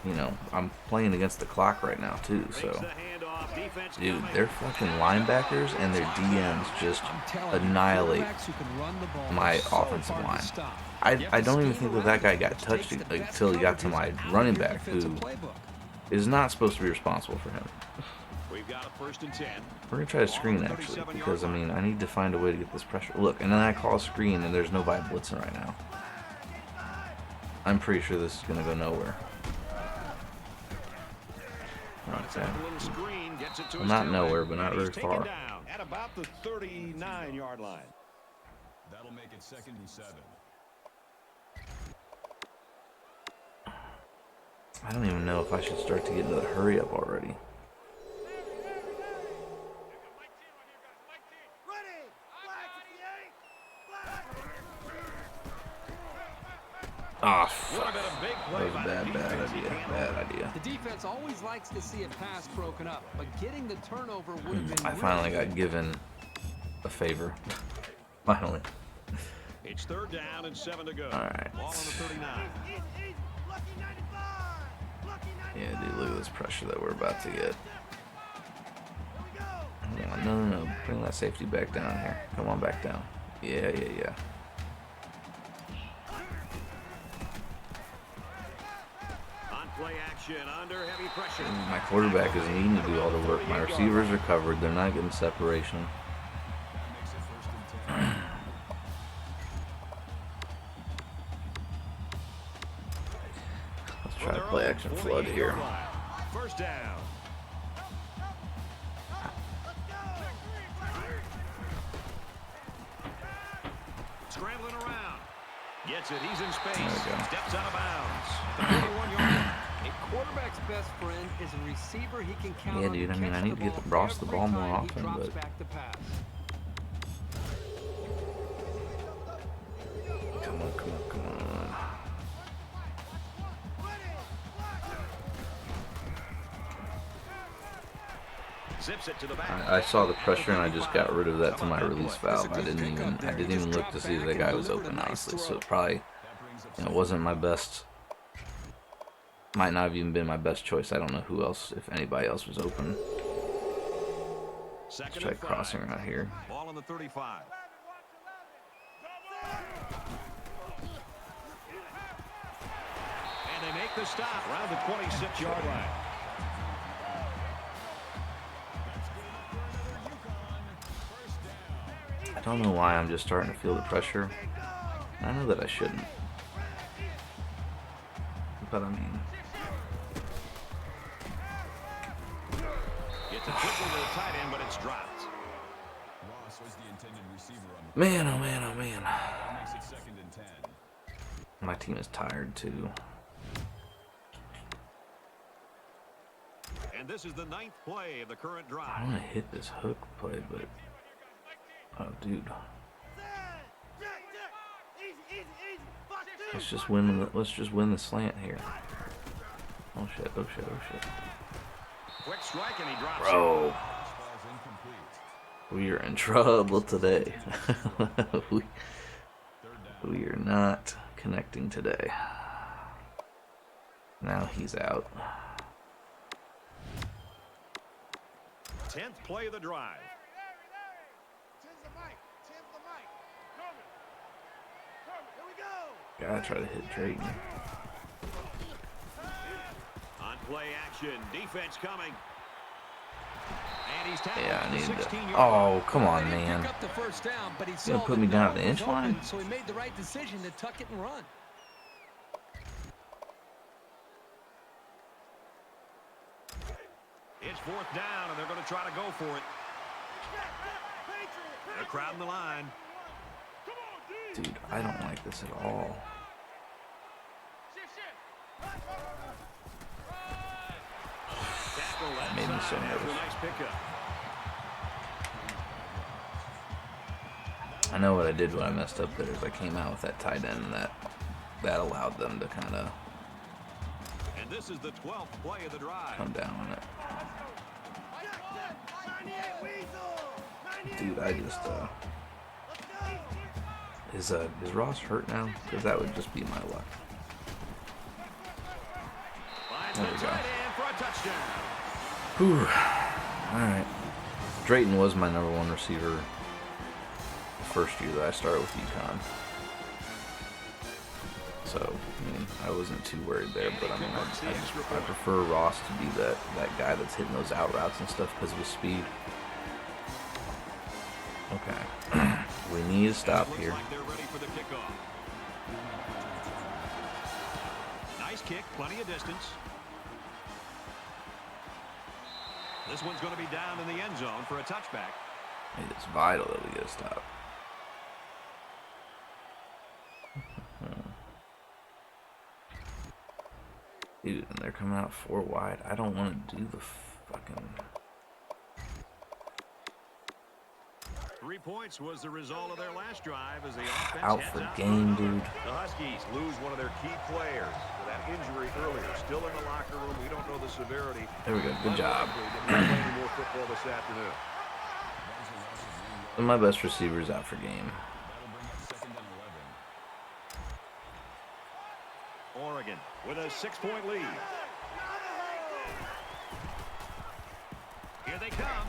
[SPEAKER 1] you know, I'm playing against the clock right now, too, so.
[SPEAKER 3] Fakes the handoff, defense
[SPEAKER 1] Dude,
[SPEAKER 3] coming.
[SPEAKER 1] their fucking linebackers and their DMs just annihilate my offensive line. I don't even think that guy got touched until he got to my running back, who is not supposed to be responsible for him.
[SPEAKER 3] We've got a 1st and 10.
[SPEAKER 1] We're going to try to screen, actually, because, I mean, I need to find a way to get this pressure. Look, and then I call a screen, and there's nobody blitzing right now. I'm pretty sure this is going to go nowhere. Okay. Well, not nowhere, but not very far.
[SPEAKER 3] Down at about the 39-yard line.
[SPEAKER 5] That'll make it 2nd and 7.
[SPEAKER 1] I don't even know if I should start to get into the hurry up already. Ah, fuck. That was a bad idea. Bad idea.
[SPEAKER 4] The defense always likes to see a pass broken up, but getting the turnover would have been
[SPEAKER 1] I finally got given a favor. Finally.
[SPEAKER 3] It's 3rd down and 7 to go.
[SPEAKER 1] All right.
[SPEAKER 3] Ball on the 39.
[SPEAKER 1] Yeah, dude, look at this pressure that we're about to get. No. Bring that safety back down here. Come on, back down. Yeah.
[SPEAKER 3] On play action, under heavy pressure.
[SPEAKER 1] My quarterback is needing to do all the work. My receivers are covered. They're not getting separation.
[SPEAKER 5] Makes it 1st and 10.
[SPEAKER 1] Let's try to play action flood here.
[SPEAKER 3] 1st down. Scrambling around. Gets it. He's in space.
[SPEAKER 1] There we go.
[SPEAKER 3] Steps out of bounds. The 41-yard line.
[SPEAKER 4] A quarterback's best friend is a receiver he can count
[SPEAKER 1] Yeah,
[SPEAKER 4] on
[SPEAKER 1] dude, I mean,
[SPEAKER 4] catch
[SPEAKER 1] I need to get
[SPEAKER 4] ball
[SPEAKER 1] Ross the
[SPEAKER 4] every
[SPEAKER 1] ball more
[SPEAKER 4] time he
[SPEAKER 1] often,
[SPEAKER 4] drops
[SPEAKER 1] but-
[SPEAKER 4] back to pass.
[SPEAKER 1] on, come on, come on.
[SPEAKER 3] Zips it to the back.
[SPEAKER 1] I saw the pressure and I just got rid of that to my release valve. I didn't even look to see if that guy was open, honestly. So it probably, wasn't my best. Might not have even been my best choice. I don't know who else, if anybody else was open. Let's try crossing right here.
[SPEAKER 3] Ball on the 35. And they make the stop around the 26-yard line.
[SPEAKER 1] I don't know why I'm just starting to feel the pressure. I know that I shouldn't. But I mean...
[SPEAKER 3] It's a triple to the tight end, but it's dropped.
[SPEAKER 5] Ross was the intended receiver on the
[SPEAKER 1] Man, oh man, oh man.
[SPEAKER 5] That makes it 2nd and 10.
[SPEAKER 1] My team is tired too.
[SPEAKER 3] And this is the 9th play of the current drive.
[SPEAKER 1] I want to hit this hook play, but... Oh, dude. Let's just win the slant here. Oh shit, oh shit, oh shit.
[SPEAKER 3] Quick strike and he drops
[SPEAKER 1] Bro.
[SPEAKER 3] it.
[SPEAKER 5] Ball's incomplete.
[SPEAKER 1] We are in trouble today. we are not connecting today. Now he's out.
[SPEAKER 3] 10th play of the drive.
[SPEAKER 1] Gotta try to hit Drayton.
[SPEAKER 3] On play action, defense coming. And he's tackled
[SPEAKER 1] Yeah, I
[SPEAKER 3] at the
[SPEAKER 1] need to.
[SPEAKER 3] 16-yard line.
[SPEAKER 1] Oh, come on,
[SPEAKER 4] He didn't
[SPEAKER 1] man.
[SPEAKER 4] pick up the first down, but he
[SPEAKER 1] You
[SPEAKER 4] saw
[SPEAKER 1] gonna put
[SPEAKER 4] that
[SPEAKER 1] me down
[SPEAKER 4] no
[SPEAKER 1] at the
[SPEAKER 4] one
[SPEAKER 1] inch
[SPEAKER 4] was
[SPEAKER 1] line?
[SPEAKER 4] open, so he made the right decision to tuck it and run.
[SPEAKER 3] It's 4th down, and they're going to try to go for it. They're crowding the line.
[SPEAKER 1] Dude, I don't like this at all.
[SPEAKER 3] Tackle
[SPEAKER 1] That made me so
[SPEAKER 3] after a
[SPEAKER 1] nervous.
[SPEAKER 3] nice pickup.
[SPEAKER 1] I know what I did when I messed up there is I came out with that tight end, and that allowed them to kind of
[SPEAKER 3] And this is the 12th play of the drive.
[SPEAKER 1] come down on it. Dude, I just is Ross hurt now? Because that would just be my luck.
[SPEAKER 3] Finds
[SPEAKER 1] There
[SPEAKER 3] the
[SPEAKER 1] we go.
[SPEAKER 3] tight end for a touchdown.
[SPEAKER 1] Whew. Alright. Drayton was my #1 receiver the first year that I started with UConn. So, I mean, I wasn't too worried there, but I mean, I prefer Ross to be that guy that's hitting those out routes and stuff because of his speed. Okay. We need to stop
[SPEAKER 3] Looks
[SPEAKER 1] here.
[SPEAKER 3] like they're ready for the kickoff. Nice kick, plenty of distance. This one's going to be down in the end zone for a touchback.
[SPEAKER 1] It's vital that we get a stop. Dude, and they're coming out 4 wide. I don't want to do the fucking...
[SPEAKER 3] 3 points was the result of their last drive as the offense
[SPEAKER 1] Out
[SPEAKER 3] heads
[SPEAKER 1] for
[SPEAKER 3] out
[SPEAKER 1] game,
[SPEAKER 3] for another.
[SPEAKER 1] dude.
[SPEAKER 3] The Huskies lose one of their key players with that injury earlier. Still in the locker room. We don't know the severity.
[SPEAKER 1] There we go. Good job.
[SPEAKER 3] Unlikely that we'll play any more football this afternoon.
[SPEAKER 1] And my best receiver's out for game.
[SPEAKER 5] That'll bring up 2nd and 11.
[SPEAKER 3] Oregon with a 6-point lead. Here they come.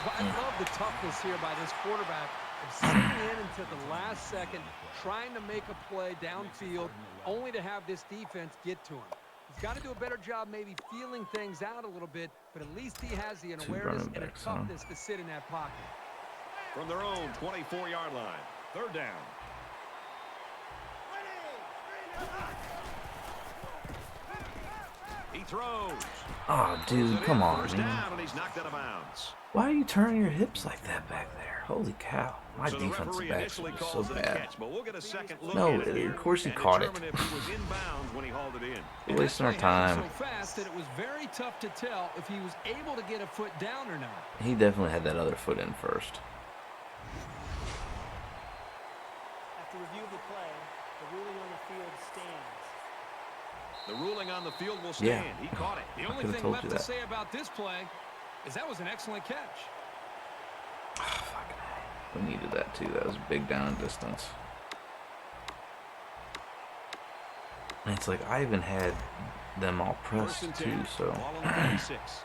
[SPEAKER 4] I love the toughness here by this quarterback of sitting in until the last second, trying to make a play downfield, only to have this defense get to him. He's got to do a better job maybe feeling things out a little bit, but at least he has the awareness and a toughness to sit in that pocket.
[SPEAKER 3] From their own 24-yard line, 3rd down. He throws.
[SPEAKER 1] Oh, dude, come on,
[SPEAKER 3] First
[SPEAKER 1] man.
[SPEAKER 3] down, and he's knocked out of bounds.
[SPEAKER 1] Why are you turning your hips like that back there? Holy cow. My
[SPEAKER 3] So the
[SPEAKER 1] defensive
[SPEAKER 3] referee
[SPEAKER 1] backs
[SPEAKER 3] initially
[SPEAKER 1] are so
[SPEAKER 3] calls it a
[SPEAKER 1] bad.
[SPEAKER 3] catch, but we'll get a second look
[SPEAKER 1] No,
[SPEAKER 3] at it here
[SPEAKER 1] of course he
[SPEAKER 3] and
[SPEAKER 1] caught it.
[SPEAKER 3] determine if he was in bounds when he hauled it in.
[SPEAKER 1] We're wasting our
[SPEAKER 4] Actually had it
[SPEAKER 1] time.
[SPEAKER 4] so fast that it was very tough to tell if he was able to get a foot down or not.
[SPEAKER 1] He definitely had that other foot in first.
[SPEAKER 6] After review of the play, the ruling on the field stands.
[SPEAKER 3] The ruling on the field will
[SPEAKER 1] Yeah.
[SPEAKER 3] stand. He caught it.
[SPEAKER 4] The
[SPEAKER 1] I
[SPEAKER 4] only
[SPEAKER 1] could've
[SPEAKER 4] thing
[SPEAKER 1] told
[SPEAKER 4] left
[SPEAKER 1] you
[SPEAKER 4] to
[SPEAKER 1] that.
[SPEAKER 4] say about this play is that was an excellent catch.
[SPEAKER 1] We needed that too. That was a big down distance. And it's like I even had them all pressed
[SPEAKER 3] First and
[SPEAKER 1] too,
[SPEAKER 3] 10.
[SPEAKER 1] so
[SPEAKER 3] Ball on the 26.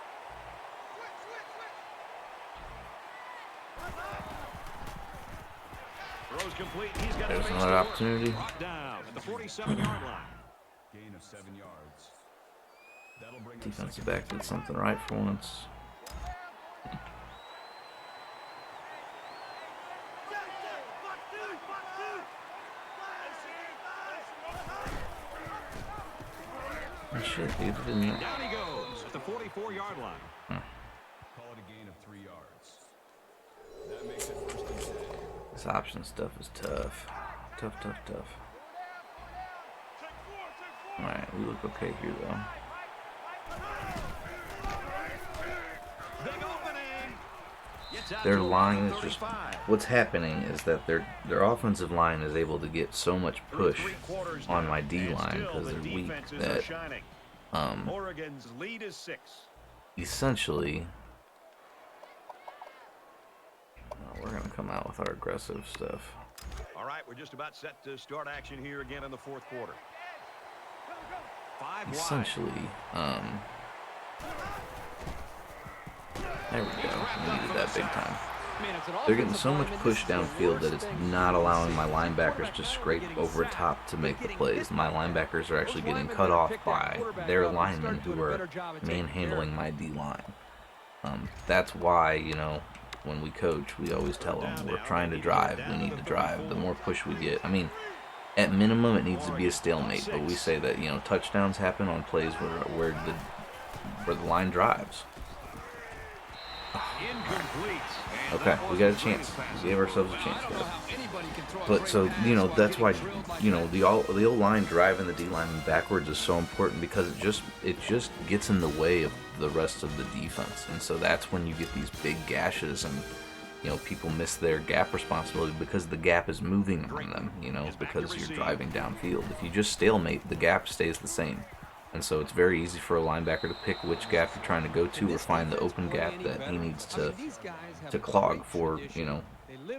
[SPEAKER 3] Throws complete. He's got
[SPEAKER 1] there's
[SPEAKER 3] space
[SPEAKER 1] another
[SPEAKER 3] to work.
[SPEAKER 1] opportunity.
[SPEAKER 3] Brought down at the 47-yard line.
[SPEAKER 5] Gain of 7 yards. That'll bring up
[SPEAKER 1] Defensive
[SPEAKER 5] second
[SPEAKER 1] back did something right for once. Oh shit, dude, didn't you?
[SPEAKER 3] Down he goes at the 44-yard line.
[SPEAKER 5] Call it a gain of 3 yards. That makes it first and 10.
[SPEAKER 1] This option stuff is tough. Tough, tough, tough. Alright, we look okay here though.
[SPEAKER 3] Big opening. Gets out
[SPEAKER 1] Their
[SPEAKER 3] to
[SPEAKER 1] line
[SPEAKER 3] about
[SPEAKER 1] is just
[SPEAKER 3] 35.
[SPEAKER 1] what's happening is that their offensive line is able to get so much push on my D line because they're weak that
[SPEAKER 3] Oregon's lead is 6.
[SPEAKER 1] essentially we're gonna come out with our aggressive stuff.
[SPEAKER 3] All right, we're just about set to start action here again in the fourth quarter. 5 wide.
[SPEAKER 1] Essentially, there we go. We needed that big time. They're getting so much push downfield that it's not allowing my linebackers to scrape over top to make the plays. My linebackers are actually getting cut off by their linemen who are manhandling my D line. That's why, you know, when we coach, we always tell them we're trying to drive. We need to drive. The more push we get, I mean, at minimum it needs to be a stalemate. But we say that, you know, touchdowns happen on plays where the line drives.
[SPEAKER 3] Incomplete.
[SPEAKER 1] Okay, we got a chance. We gave ourselves a chance, guys. But so, you know, that's why, you know, the O-line driving the D-line backwards is so important because it just gets in the way of the rest of the defense. And so that's when you get these big gashes and, you know, people miss their gap responsibility because the gap is moving on them, you know, because you're driving downfield. If you just stalemate, the gap stays the same. And so it's very easy for a linebacker to pick which gap you're trying to go to or find the open gap that he needs to clog for, you know,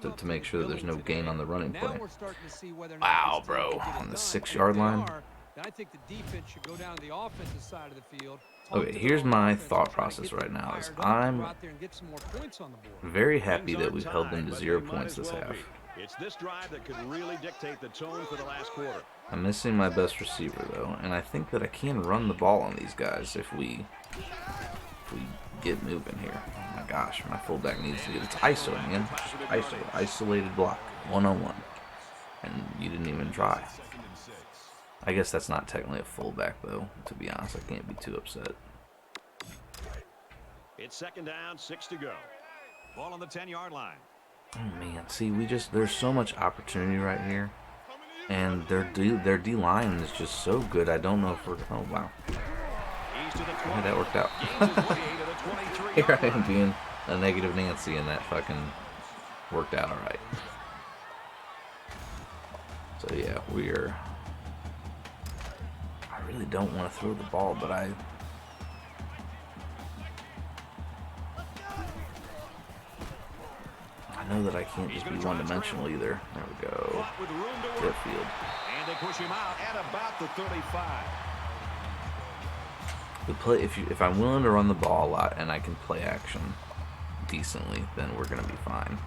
[SPEAKER 1] to make sure that there's no gain on the running play. Wow, bro, on the 6-yard line.
[SPEAKER 4] I think the defense should go down to the offensive side of the field.
[SPEAKER 1] Okay, here's my thought process right now is I'm very happy that we've held them to 0 points this half.
[SPEAKER 3] It's this drive that could really dictate the tone for the last quarter.
[SPEAKER 1] I'm missing my best receiver though, and I think that I can run the ball on these guys if we get moving here. Oh my gosh, my fullback needs to get its ISO, man. Just ISO, isolated block, 1-on-1, and you didn't even try. I guess that's not technically a fullback though. To be honest, I can't be too upset.
[SPEAKER 3] It's second down, 6 to go. Ball on the 10-yard line.
[SPEAKER 1] Oh man, see, there's so much opportunity right here, and their D line is just so good. I don't know if we're. Oh wow, okay, that worked out. Here I am being a negative Nancy, and that fucking worked out all right. So yeah, we're. I really don't want to throw the ball, but I know that I can't just be one-dimensional either. There we go. Get field.
[SPEAKER 3] And they push him out at about the 35.
[SPEAKER 1] The play, if I'm willing to run the ball a lot and I can play action decently, then we're gonna be fine.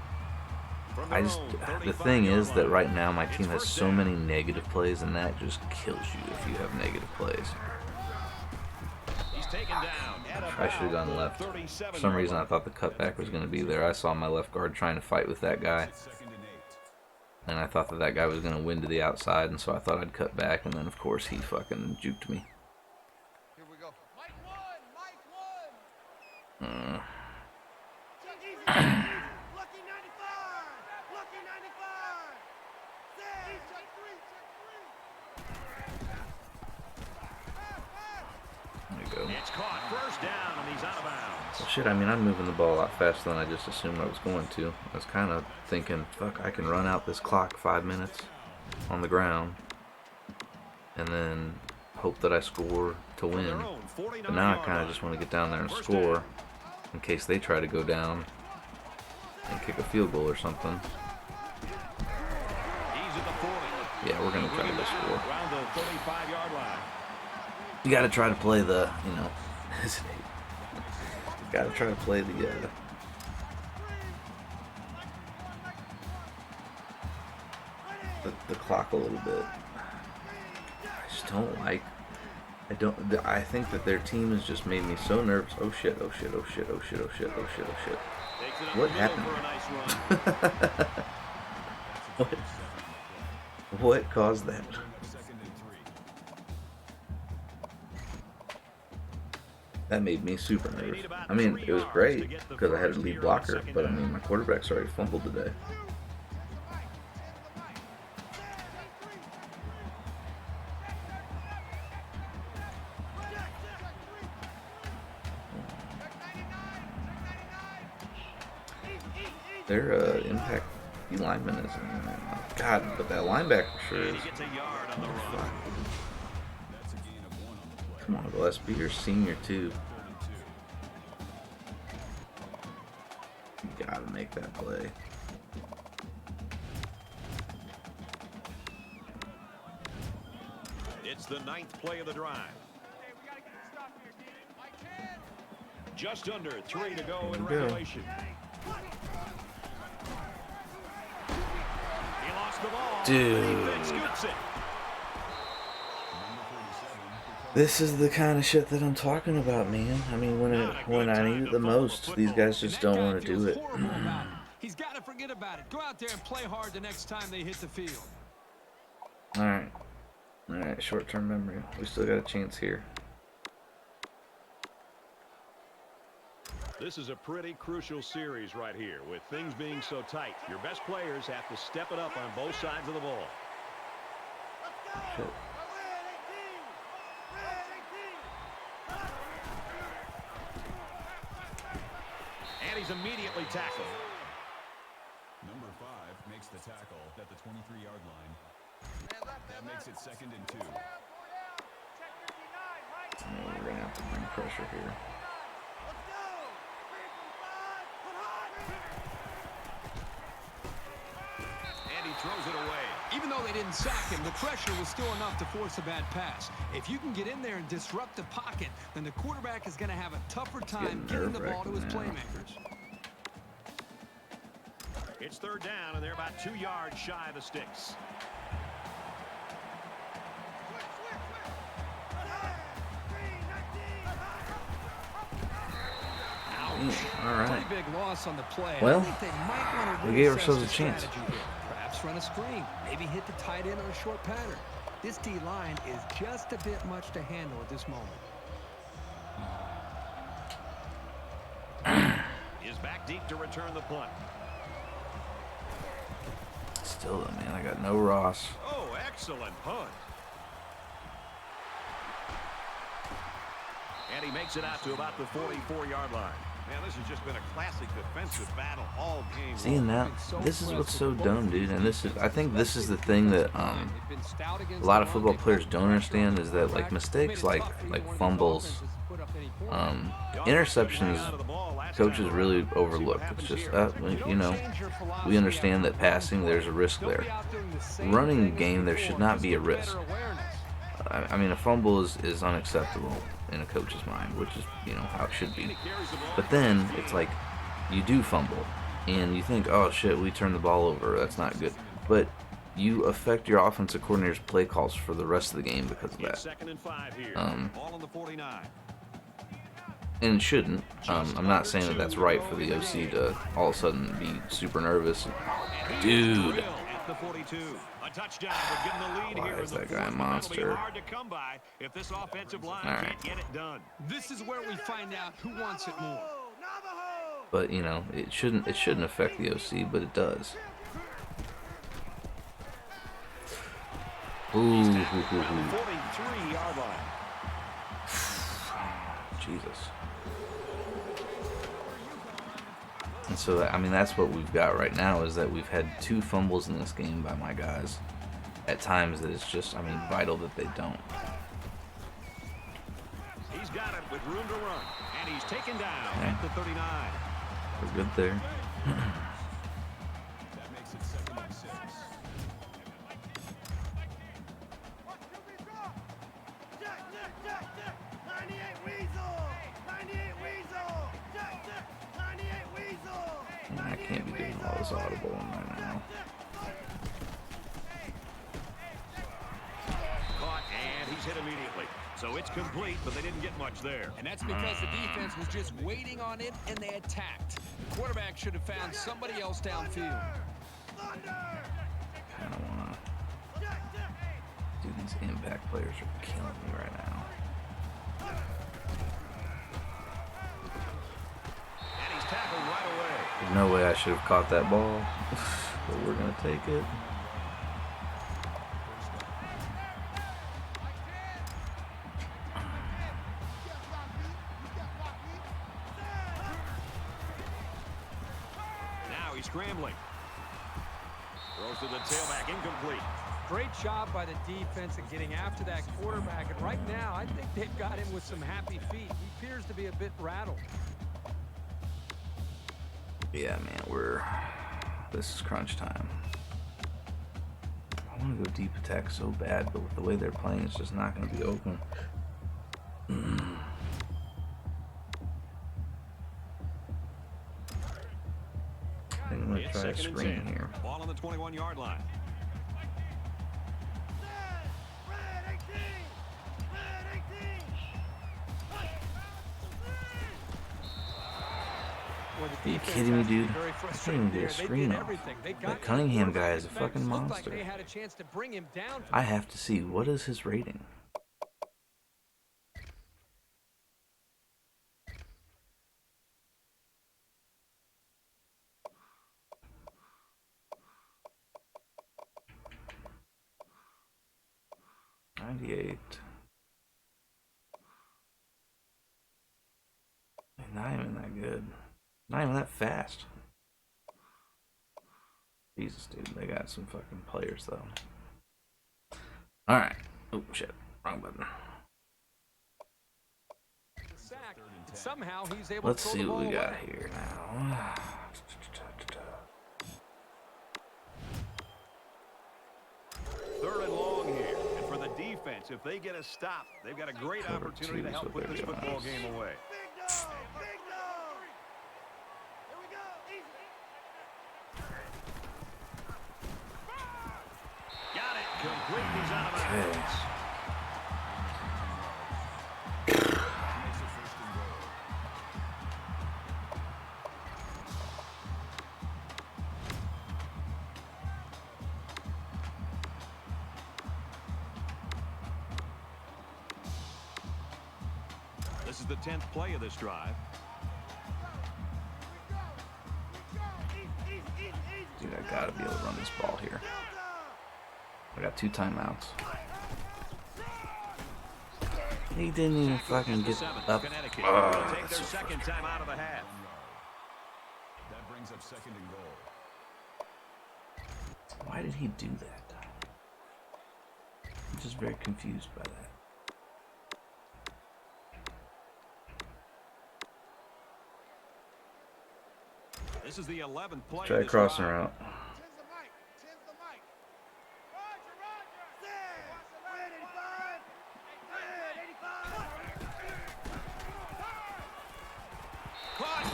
[SPEAKER 1] The thing is that right now my team has so many negative plays, and that just kills you if you have negative plays. I should have gone left. For some reason I thought the cutback was going to be there. I saw my left guard trying to fight with that guy, and I thought that guy was going to win to the outside, and so I thought I'd cut back, and then of course he fucking juked me.
[SPEAKER 7] Here we go. Mike one.
[SPEAKER 6] Lucky 95! Lucky 95! Check three!
[SPEAKER 1] There you go.
[SPEAKER 3] It's caught. First down, and he's out of bounds.
[SPEAKER 1] Well, shit, I mean, I'm moving the ball a lot faster than I just assumed I was going to. I was kind of thinking, fuck, I can run out this clock 5 minutes. on the ground and then hope that I score to win. But now I kind of just want to get down there and score in case they try to go down and kick a field goal or something. Yeah, we're going to try to go score. You got to try to play the, you know, got to try to play the clock a little bit. I just don't like. I think that their team has just made me so nervous. Oh shit! Oh shit! Oh shit! Oh shit! Oh shit! Oh shit! Oh shit! What happened? What caused that? That made me super nervous. I mean, it was great because I had a lead blocker, but I mean, my quarterback's already fumbled today. Their impact lineman is God, but that linebacker sure is. Come on, Gillespie, you're senior too. You gotta make that play.
[SPEAKER 3] It's the 9th play of the drive. Just under 3 to go in regulation. He lost the ball.
[SPEAKER 1] Dude.
[SPEAKER 3] Scoops it.
[SPEAKER 1] This is the kind of shit that I'm talking about, man. I mean, when I need it the most, these guys just don't want to do it.
[SPEAKER 4] He's got to forget about it. Go out there and play hard the next time they hit the field.
[SPEAKER 1] All right, short-term memory. We still got a chance here.
[SPEAKER 3] This is a pretty crucial series right here, with things being so tight. Your best players have to step it up on both sides of the ball.
[SPEAKER 1] Shit.
[SPEAKER 3] And he's immediately tackled.
[SPEAKER 5] Number 5 makes the tackle at the 23-yard line. That makes it 2nd and 2.
[SPEAKER 1] We're going to have to bring pressure here.
[SPEAKER 3] And he throws it away.
[SPEAKER 4] Even though they didn't sack him, the pressure was still enough to force a bad pass. If you can get in there and disrupt the pocket, then the quarterback is going to have a tougher time getting the ball to his playmakers.
[SPEAKER 3] It's 3rd down, and they're about 2 yards shy of the sticks.
[SPEAKER 1] All right.
[SPEAKER 4] Pretty big loss on the play.
[SPEAKER 1] Well,
[SPEAKER 4] I think they might want to
[SPEAKER 1] we gave ourselves a chance.
[SPEAKER 4] Perhaps run a screen, maybe hit the tight end on a short pattern. This D-line is just a bit much to handle at this moment.
[SPEAKER 3] Is back deep to return the punt.
[SPEAKER 1] Still though, man, I got no Ross.
[SPEAKER 3] Oh, excellent punt. And he makes it out to about the 44-yard line. Man, this has just been a classic defensive battle all game.
[SPEAKER 1] Seeing that, this is what's so dumb, dude. And I think this is the thing that a lot of football players don't understand is that like mistakes like fumbles, interceptions, coaches really overlook. It's just you know, we understand that passing, there's a risk there. Running the game, there should not be a risk. I mean, a fumble is unacceptable in a coach's mind, which is, you know, how it should be. But then it's like you do fumble and you think, oh shit, we turned the ball over, that's not good. But you affect your offensive coordinator's play calls for the rest of the game because of that. And it shouldn't. I'm not saying that that's right for the OC to all of a sudden be super nervous. Dude.
[SPEAKER 3] The 42. A touchdown would give him the lead.
[SPEAKER 1] Why
[SPEAKER 3] here
[SPEAKER 1] is
[SPEAKER 3] in
[SPEAKER 1] that
[SPEAKER 3] the
[SPEAKER 1] guy a
[SPEAKER 3] fourth.
[SPEAKER 1] monster?
[SPEAKER 3] It'll be hard to come by if this offensive line can't get it done.
[SPEAKER 4] This is where we find out who wants it more.
[SPEAKER 1] But you know, it shouldn't affect the OC, but it does. Ooh,
[SPEAKER 3] 43-yard line.
[SPEAKER 1] Jesus. And so, I mean, that's what we've got right now is that we've had 2 fumbles in this game by my guys. at times that it's just, I mean, vital that they don't.
[SPEAKER 3] He's got it with room to run, and he's taken down
[SPEAKER 1] Yeah.
[SPEAKER 3] at the 39.
[SPEAKER 1] We're good there.
[SPEAKER 5] That makes it 2nd and 6.
[SPEAKER 6] Jack, 98 Weasel! 98 Weasel! Jack, 98 Weasel!
[SPEAKER 1] I can't be doing all this audible right now.
[SPEAKER 3] Caught, and he's hit immediately. So it's complete, but they didn't get much there.
[SPEAKER 4] And that's because the defense was just waiting on it, and they attacked. The quarterback should have found somebody else downfield.
[SPEAKER 1] Kind of want to. Dude, these impact players are killing me right now.
[SPEAKER 3] And he's tackled right away.
[SPEAKER 1] There's no way I should have caught that ball, but we're going to take it.
[SPEAKER 3] Now he's scrambling. Throws to the tailback, incomplete.
[SPEAKER 4] Great job by the defense in getting after that quarterback. And right now, I think they've got him with some happy feet. He appears to be a bit rattled.
[SPEAKER 1] Yeah, man, this is crunch time. I want to go deep attack so bad, but with the way they're playing, it's just not going to be open. I think I'm going to
[SPEAKER 3] It's
[SPEAKER 1] try a
[SPEAKER 3] 2nd and
[SPEAKER 1] screen
[SPEAKER 3] 10.
[SPEAKER 1] here.
[SPEAKER 3] Ball on the 21-yard line.
[SPEAKER 6] Red 18! Red 18!
[SPEAKER 4] Boy, the
[SPEAKER 1] Are you
[SPEAKER 4] defense
[SPEAKER 1] kidding me,
[SPEAKER 4] has to be
[SPEAKER 1] dude?
[SPEAKER 4] very
[SPEAKER 1] I can't
[SPEAKER 4] frustrated
[SPEAKER 1] even get a
[SPEAKER 4] there. They
[SPEAKER 1] screen
[SPEAKER 4] did
[SPEAKER 1] off.
[SPEAKER 4] everything. They got
[SPEAKER 1] That
[SPEAKER 4] to the
[SPEAKER 1] Cunningham guy
[SPEAKER 4] quarterback.
[SPEAKER 1] is a
[SPEAKER 4] In fact,
[SPEAKER 1] fucking
[SPEAKER 4] it looked
[SPEAKER 1] monster.
[SPEAKER 4] Like they had a chance to bring him down.
[SPEAKER 1] I have to see, what is his rating? $98. Not even that good. Not even that fast. Jesus, dude, they got some fucking players though. All right. Oh shit, wrong button.
[SPEAKER 4] Sack. And somehow he's able
[SPEAKER 1] Let's
[SPEAKER 4] to throw
[SPEAKER 1] see
[SPEAKER 4] the
[SPEAKER 1] what
[SPEAKER 4] ball
[SPEAKER 1] we got
[SPEAKER 4] away.
[SPEAKER 1] here now.
[SPEAKER 3] 3rd and long here. And for the defense, if they get a stop, they've got a great
[SPEAKER 1] Cover
[SPEAKER 3] opportunity
[SPEAKER 1] two
[SPEAKER 3] to
[SPEAKER 1] is
[SPEAKER 3] help
[SPEAKER 1] what
[SPEAKER 3] put
[SPEAKER 1] they're
[SPEAKER 3] this
[SPEAKER 1] doing.
[SPEAKER 3] football game away.
[SPEAKER 6] Big dog! Big dog! Here we go! Easy!
[SPEAKER 3] Got it. Complete. He's out of
[SPEAKER 1] Okay.
[SPEAKER 3] bounds.
[SPEAKER 5] Makes it 1st and goal.
[SPEAKER 3] This is the 10th play of this drive.
[SPEAKER 1] Dude, I gotta be able to run this ball here. I got 2 timeouts. He didn't even fucking get
[SPEAKER 3] 7th,
[SPEAKER 1] up.
[SPEAKER 3] Connecticut.
[SPEAKER 1] Oh,
[SPEAKER 3] They'll take
[SPEAKER 1] that's
[SPEAKER 3] their
[SPEAKER 1] so
[SPEAKER 3] second time out of the half.
[SPEAKER 5] 1 yard. That brings up 2nd and goal.
[SPEAKER 1] Why did he do that? I'm just very confused by that.
[SPEAKER 3] This is the 11th play.
[SPEAKER 1] Try
[SPEAKER 3] of this
[SPEAKER 1] crossing
[SPEAKER 3] drive.
[SPEAKER 1] route.
[SPEAKER 6] Tens the mic! Tens the mic! Roger, Roger! Red 85! Red 85!
[SPEAKER 3] Caught.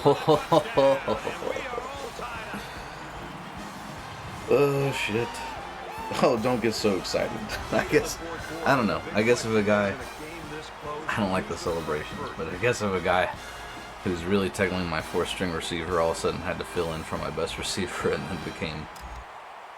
[SPEAKER 3] Touchdown. And we are all tied up.
[SPEAKER 1] Oh shit. Oh, don't get so excited. I don't know. I guess if a guy, I don't like the celebrations, but I guess if a guy who's really technically my 4th string receiver all of a sudden had to fill in for my best receiver and then became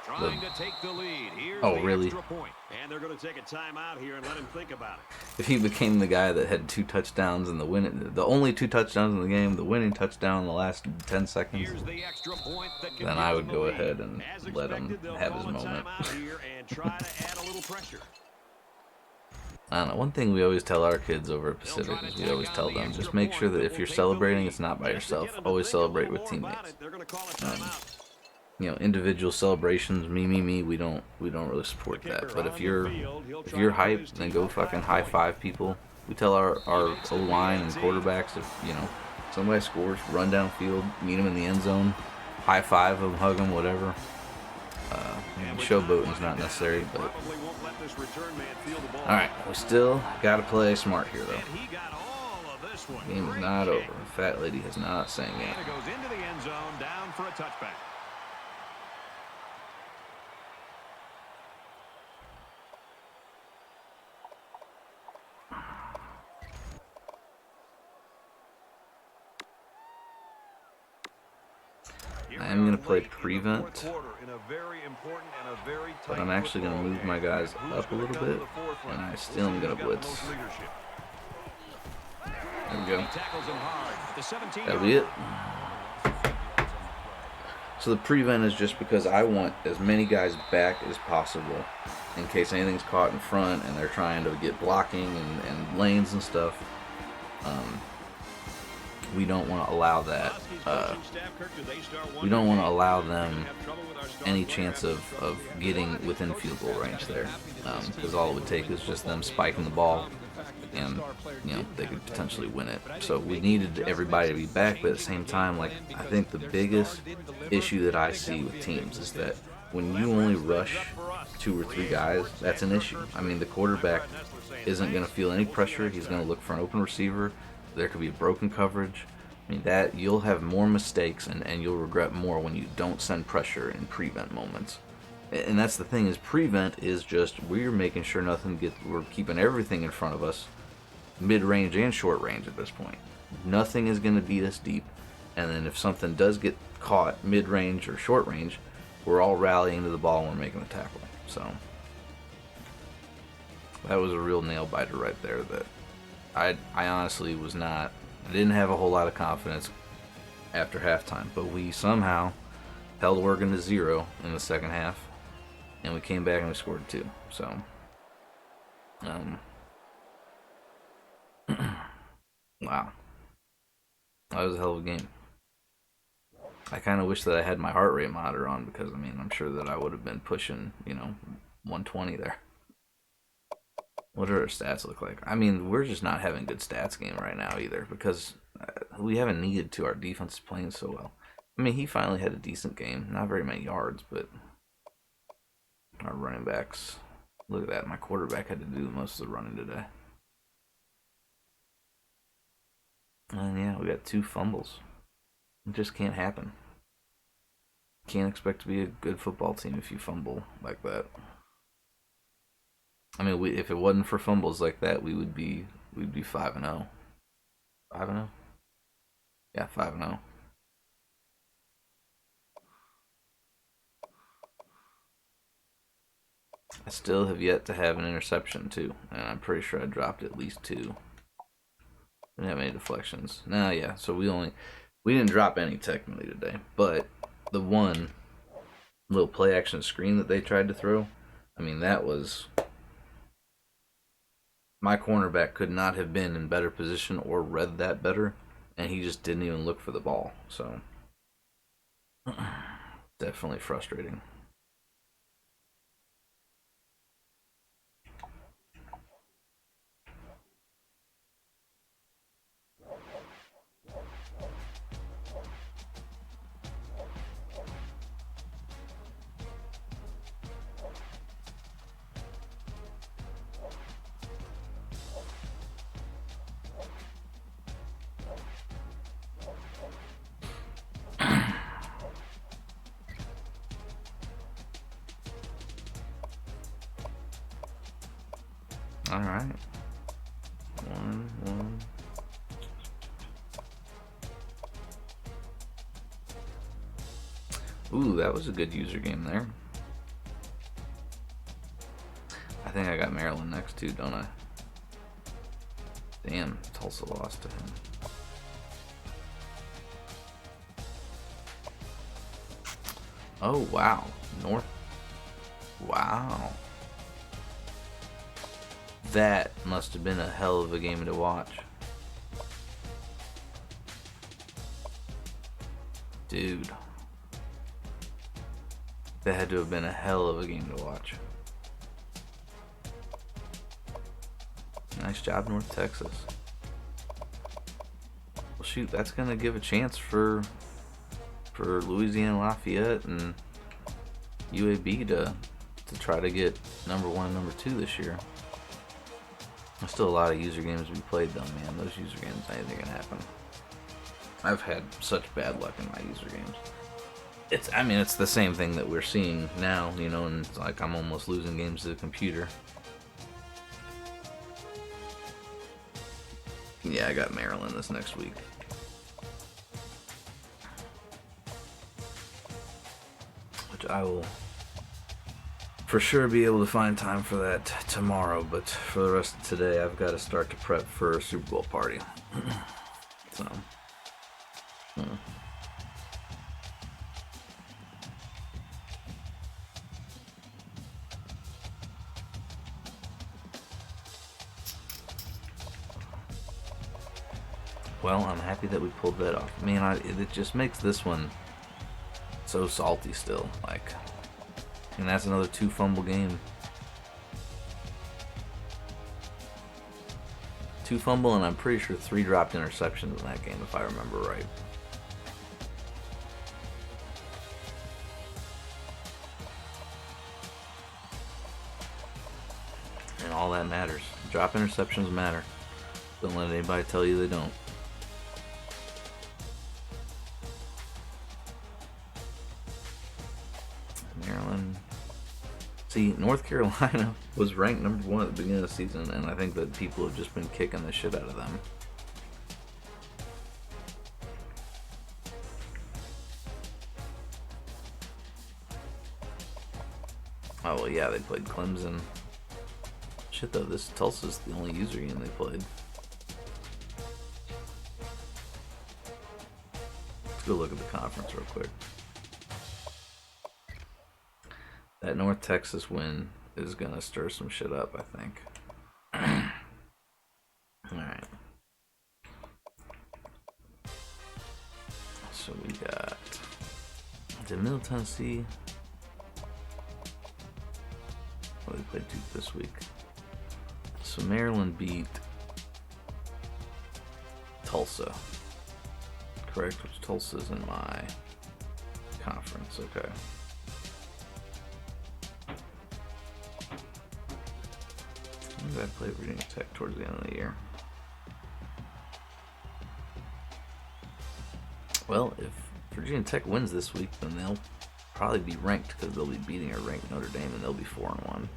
[SPEAKER 3] Trying to take the lead. Here's
[SPEAKER 1] Oh,
[SPEAKER 3] the
[SPEAKER 1] really?
[SPEAKER 3] extra point. And they're going to take a timeout here and let him think about it.
[SPEAKER 1] if he became the guy that had 2 touchdowns and the only 2 touchdowns in the game, the winning touchdown in the last 10 seconds,
[SPEAKER 3] Here's the extra point that can
[SPEAKER 1] then
[SPEAKER 3] give
[SPEAKER 1] I
[SPEAKER 3] them
[SPEAKER 1] would
[SPEAKER 3] the
[SPEAKER 1] go
[SPEAKER 3] lead.
[SPEAKER 1] ahead and
[SPEAKER 3] As
[SPEAKER 1] let him
[SPEAKER 3] expected, they'll
[SPEAKER 1] have his
[SPEAKER 3] call a
[SPEAKER 1] moment.
[SPEAKER 3] timeout here and try to add a little pressure.
[SPEAKER 1] I don't know. One thing we always tell our kids over at Pacific is we always tell them, just make sure that if you're celebrating, it's not by yourself. Always celebrate with teammates.
[SPEAKER 3] They're going to call a timeout.
[SPEAKER 1] individual celebrations, me, we don't really support that. But if you're hyped, then go fucking high five people. We tell our O line and quarterbacks, if somebody scores, run downfield, meet them in the end zone, high five them, hug them, whatever. Showboating's not necessary, but all right, we still gotta play smart here though. Game is not over. Fat lady has not sang yet.
[SPEAKER 3] And it goes into the end zone, down for a touchback.
[SPEAKER 1] I'm going to play prevent, but I'm actually going to move my guys up a little bit, and I still am going to blitz. There we go. That'll be it. So the prevent is just because I want as many guys back as possible in case anything's caught in front and they're trying to get blocking and lanes and stuff. We don't want to allow that. We don't want to allow them any chance of getting within field goal range there, because all it would take is just them spiking the ball, and they could potentially win it. So we needed everybody to be back, but at the same time, like, I think the biggest issue that I see with teams is that when you only rush 2 or 3 guys, that's an issue. I mean, the quarterback isn't going to feel any pressure. He's going to look for an open receiver. There could be a broken coverage. I mean, that you'll have more mistakes and you'll regret more when you don't send pressure in prevent moments. And that's the thing, is prevent is just we're making sure we're keeping everything in front of us, mid-range and short range at this point. Nothing is going to beat us deep. And then if something does get caught mid-range or short range, we're all rallying to the ball and we're making the tackle. So that was a real nail biter right there that I honestly I didn't have a whole lot of confidence after halftime, but we somehow held Oregon to 0 in the second half, and we came back and we scored 2. So, wow, that was a hell of a game. I kind of wish that I had my heart rate monitor on, because I mean, I'm sure that I would have been pushing 120 there. What do our stats look like? I mean, we're just not having good stats game right now either, because we haven't needed to. Our defense is playing so well. I mean, he finally had a decent game. Not very many yards, but our running backs, look at that. My quarterback had to do most of the running today. And yeah, we got 2 fumbles. It just can't happen. Can't expect to be a good football team if you fumble like that. I mean, if it wasn't for fumbles like that, we'd be 5-0. 5-0? Yeah, 5-0. I still have yet to have an interception too, and I'm pretty sure I dropped at least 2. Didn't have any deflections. Nah, yeah. So we didn't drop any technically today, but the one little play action screen that they tried to throw, I mean, that was. My cornerback could not have been in better position or read that better, and he just didn't even look for the ball. So, definitely frustrating. All right. 1-1. Ooh, that was a good user game there. I think I got Maryland next too, don't I? Damn, Tulsa lost to him. Oh, wow. North. Wow. That must have been a hell of a game to watch. Dude. That had to have been a hell of a game to watch. Nice job, North Texas. Well, shoot, that's gonna give a chance for Louisiana Lafayette and UAB to try to get number 1 and number 2 this year. There's still a lot of user games to be played though, man. Those user games, anything can happen. I've had such bad luck in my user games. It's the same thing that we're seeing now, you know, and it's like I'm almost losing games to the computer. Yeah, I got Maryland this next week. Which I will for sure be able to find time for that tomorrow, but for the rest of today, I've got to start to prep for a Super Bowl party. So, well, I'm happy that we pulled that off. Man, it just makes this one so salty still, like. And that's another 2 fumble game. 2 fumble, and I'm pretty sure 3 dropped interceptions in that game, if I remember right. And all that matters. Drop interceptions matter. Don't let anybody tell you they don't. Maryland. See, North Carolina was ranked number 1 at the beginning of the season, and I think that people have just been kicking the shit out of them. Oh, well, yeah, they played Clemson. Shit, though, this Tulsa's the only user game they played. Let's go look at the conference real quick. That North Texas win is going to stir some shit up, I think. Alright. So we got... Did Middle Tennessee... Well, they played 2 this week. So Maryland beat Tulsa. Correct? Which Tulsa's in my conference. Okay. When did I play Virginia Tech towards the end of the year? Well, if Virginia Tech wins this week, then they'll probably be ranked because they'll be beating a ranked Notre Dame, and they'll be 4-1.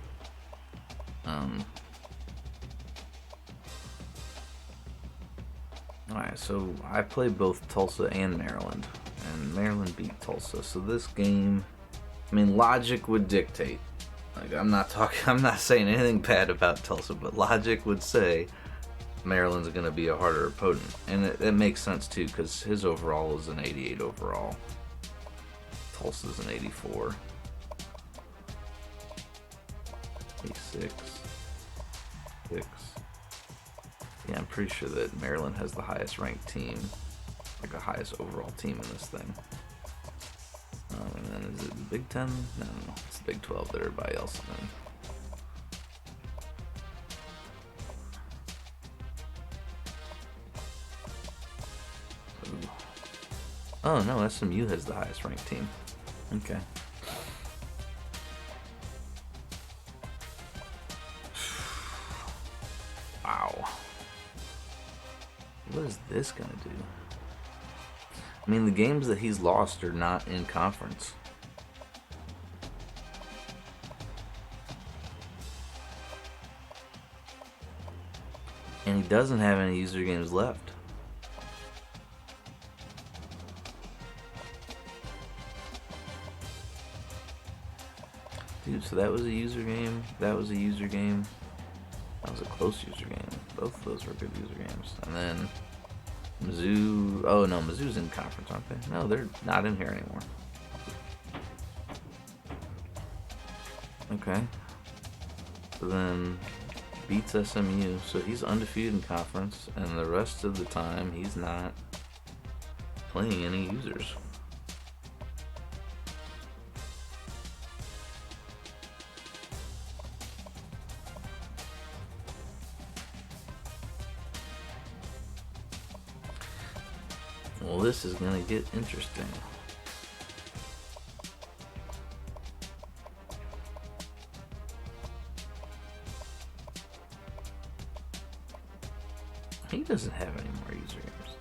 [SPEAKER 1] Alright, so I played both Tulsa and Maryland beat Tulsa. So this game, I mean, logic would dictate. Like, I'm not saying anything bad about Tulsa, but logic would say Maryland's going to be a harder opponent. And it makes sense, too, because his overall is an 88 overall. Tulsa's an 84. 86. 6. Yeah, I'm pretty sure that Maryland has the highest ranked team. Like, the highest overall team in this thing. And then is it the Big Ten? No, it's the Big 12 that everybody else is in. Ooh. Oh no, SMU has the highest ranked team. Okay. Wow. What is this gonna do? I mean, the games that he's lost are not in conference. And he doesn't have any user games left. Dude, so that was a user game. That was a user game. That was a close user game. Both of those were good user games. And then Mizzou. Oh no, Mizzou's in conference, aren't they? No, they're not in here anymore. Okay. So then beats SMU, so he's undefeated in conference, and the rest of the time he's not playing any users. Well, this is gonna get interesting. He doesn't have any more usernames.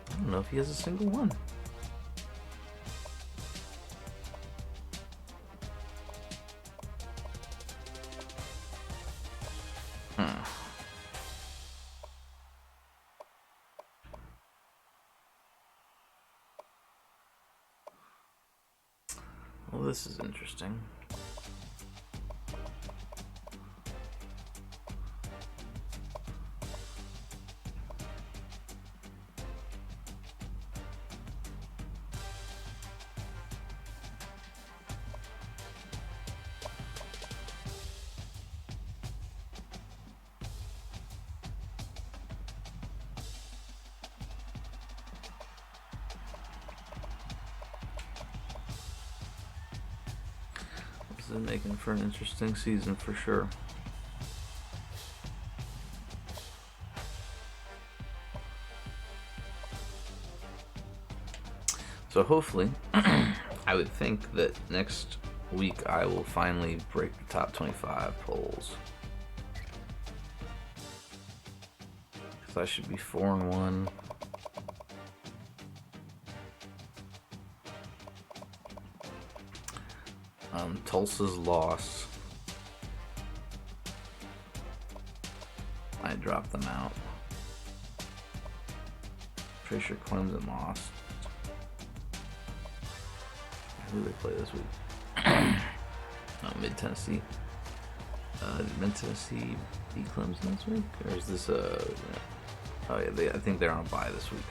[SPEAKER 1] I don't know if he has a single one. Well, this is interesting. This is making for an interesting season for sure. So hopefully, I would think that next week I will finally break the top 25 polls. Because I should be 4-1. Tulsa's lost. I dropped them out. Pretty sure Clemson lost. Who do they play this week? Mid Tennessee. Did Mid Tennessee beat Clemson this week, or is this oh yeah, I think they're on a bye this week.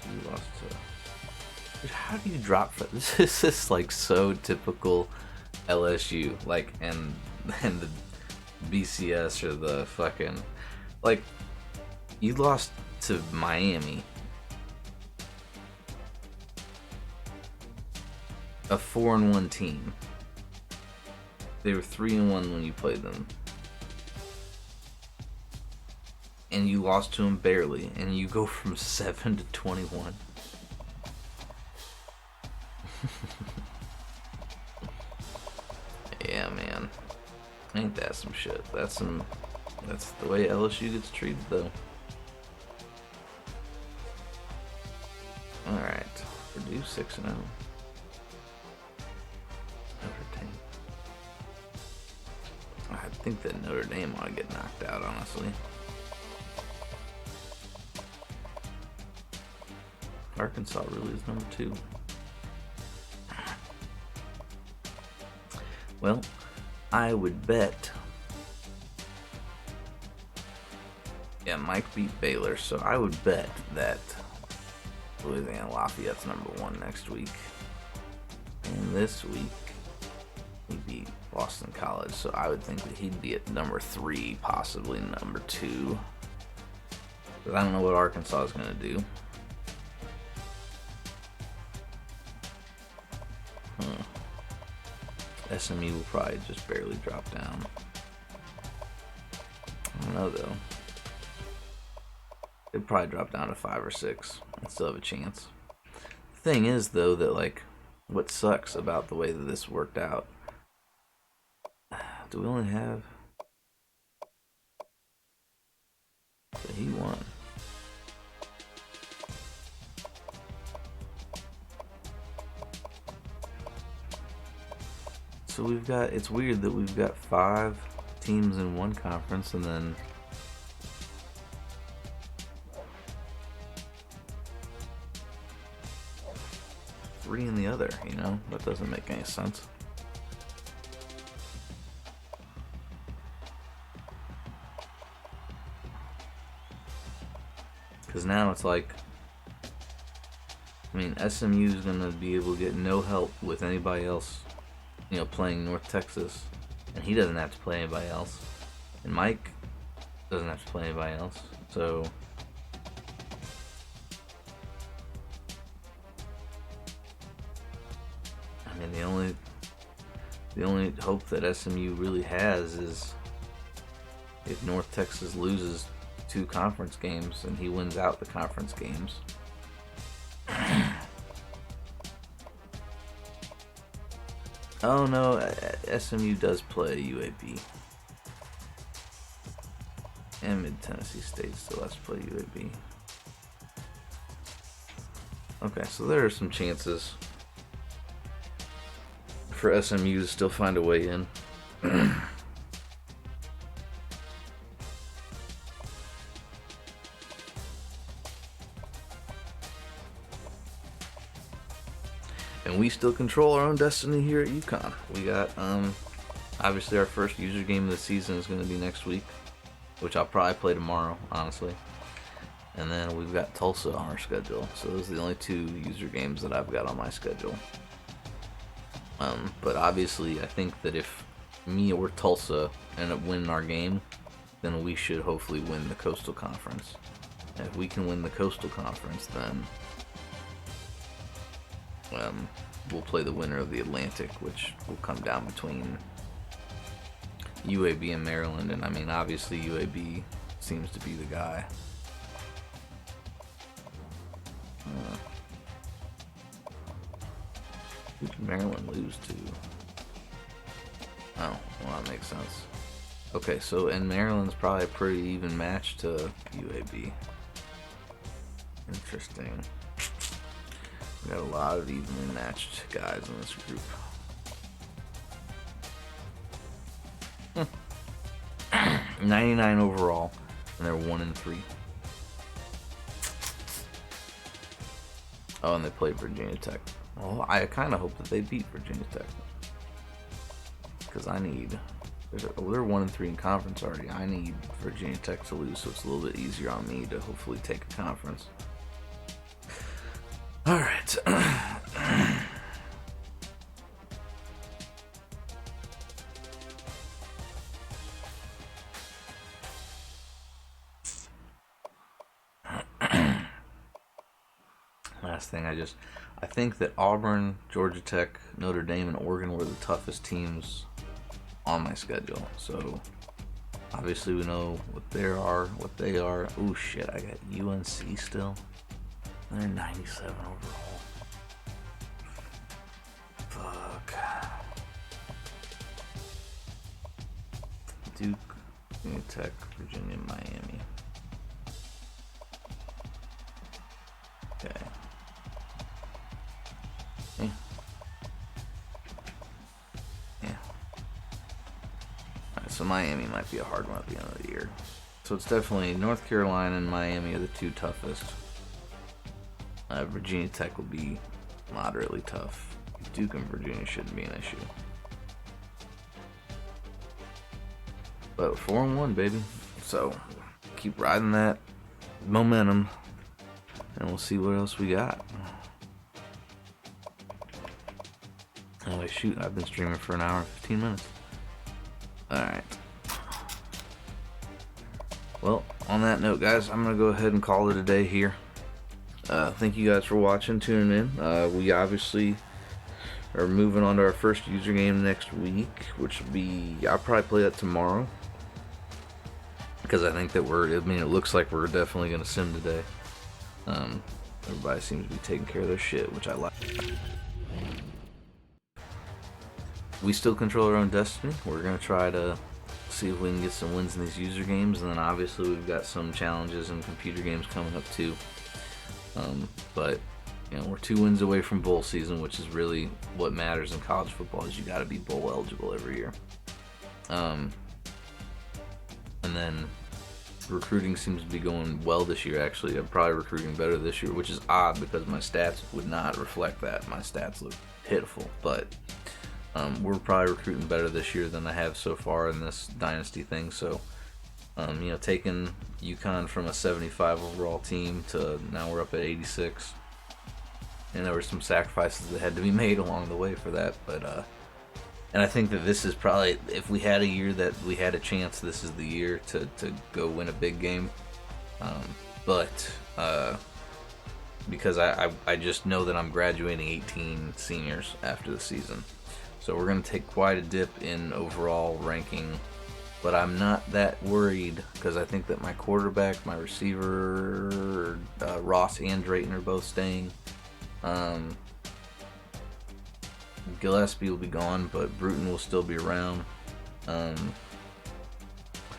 [SPEAKER 1] You lost to... Dude, how do you drop for this? This is like so typical LSU, like, and the BCS or the fucking, like, you lost to Miami, a 4-1 team. They were 3-1 when you played them. And you lost to him barely, and you go from 7 to 21. Yeah, man. Ain't that some shit? That's the way LSU gets treated, though. Alright. Purdue 6-0. Notre Dame. I think that Notre Dame ought to get knocked out, honestly. Arkansas really is number 2. Well, I would bet. Yeah, Mike beat Baylor, so I would bet that Louisiana Lafayette's number 1 next week. And this week, he beat Boston College, so I would think that he'd be at number 3, possibly number 2. Because I don't know what Arkansas is going to do. SMU will probably just barely drop down. I don't know, though. They'd probably drop down to 5 or 6 and still have a chance. The thing is, though, that, like, what sucks about the way that this worked out, do we only have... So he won. So we've got, it's weird that we've got 5 teams in one conference and then three in the other, you know? That doesn't make any sense. Because now it's like, I mean, SMU is going to be able to get no help with anybody else, you know, playing North Texas, and he doesn't have to play anybody else, and Mike doesn't have to play anybody else, so I mean, the only hope that SMU really has is if North Texas loses 2 conference games and he wins out the conference games. Oh no, SMU does play UAB. And Mid-Tennessee State still has to play UAB. Okay, so there are some chances for SMU to still find a way in. And we still control our own destiny here at UConn. We got, obviously our first user game of the season is going to be next week, which I'll probably play tomorrow, honestly. And then we've got Tulsa on our schedule. So those are the only 2 user games that I've got on my schedule. But obviously, I think that if me or Tulsa end up winning our game, then we should hopefully win the Coastal Conference. And if we can win the Coastal Conference, then we'll play the winner of the Atlantic, which will come down between UAB and Maryland. And I mean, obviously UAB seems to be the guy. Who did Maryland lose to? Oh, well, that makes sense. Okay, so and Maryland's probably a pretty even match to UAB. Interesting. We got a lot of evenly matched guys in this group. 99 overall, and they're 1-3. Oh, and they played Virginia Tech. Well, I kind of hope that they beat Virginia Tech, because I need. They're 1-3 in conference already. I need Virginia Tech to lose, so it's a little bit easier on me to hopefully take a conference. All right. Last thing, I think that Auburn, Georgia Tech, Notre Dame, and Oregon were the toughest teams on my schedule. So obviously we know what they are. Oh shit, I got UNC still. They're 97 overall. Fuck. Duke, Virginia Tech, Virginia, Miami. Okay. Yeah. Alright, so Miami might be a hard one at the end of the year. So it's definitely North Carolina and Miami are the 2 toughest. Virginia Tech will be moderately tough. Duke and Virginia shouldn't be an issue. But 4-1, baby. So keep riding that momentum, and we'll see what else we got. Anyway, shoot, I've been streaming for an hour and 15 minutes. Alright. Well, on that note, guys, I'm going to go ahead and call it a day here. Thank you guys for watching, tuning in. We obviously are moving on to our first user game next week, which will be, I'll probably play that tomorrow, because I think that it looks like we're definitely going to sim today. Everybody seems to be taking care of their shit, which I like. We still control our own destiny. We're going to try to see if we can get some wins in these user games, and then obviously we've got some challenges in computer games coming up too. But you know, we're 2 wins away from bowl season, which is really what matters in college football. Is you got to be bowl eligible every year. And then recruiting seems to be going well this year. Actually, I'm probably recruiting better this year, which is odd because my stats would not reflect that. My stats look pitiful, but we're probably recruiting better this year than I have so far in this Dynasty thing. So you know, taking UConn from a 75 overall team to now we're up at 86, and there were some sacrifices that had to be made along the way for that. But and I think that this is probably, if we had a year that we had a chance, this is the year to go win a big game. But because I just know that I'm graduating 18 seniors after the season. So we're going to take quite a dip in overall ranking, but I'm not that worried because I think that my quarterback, my receiver, Ross and Drayton are both staying. Gillespie will be gone, but Bruton will still be around. I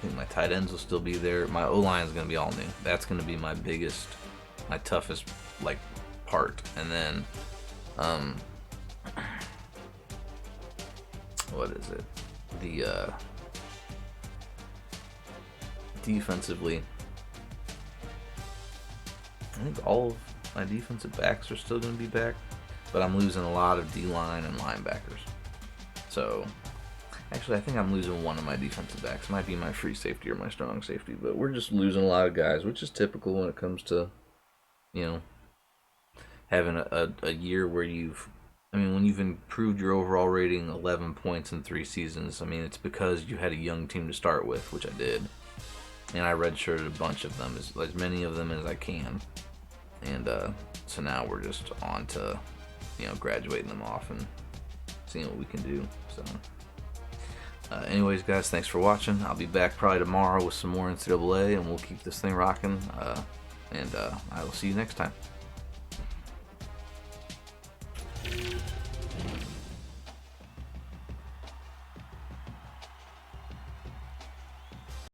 [SPEAKER 1] think my tight ends will still be there. My O-line is going to be all new. That's going to be my biggest, my toughest like part. And then, what is it? The defensively, I think all of my defensive backs are still going to be back, but I'm losing a lot of D-line and linebackers. So, actually, I think I'm losing one of my defensive backs. Might be my free safety or my strong safety, but we're just losing a lot of guys, which is typical when it comes to, you know, having a year where when you've improved your overall rating 11 points in 3 seasons, I mean, it's because you had a young team to start with, which I did. And I redshirted a bunch of them, as many of them as I can. And so now we're just on to, graduating them off and seeing what we can do. So, anyways, guys, thanks for watching. I'll be back probably tomorrow with some more NCAA, and we'll keep this thing rocking. And I will see you next time.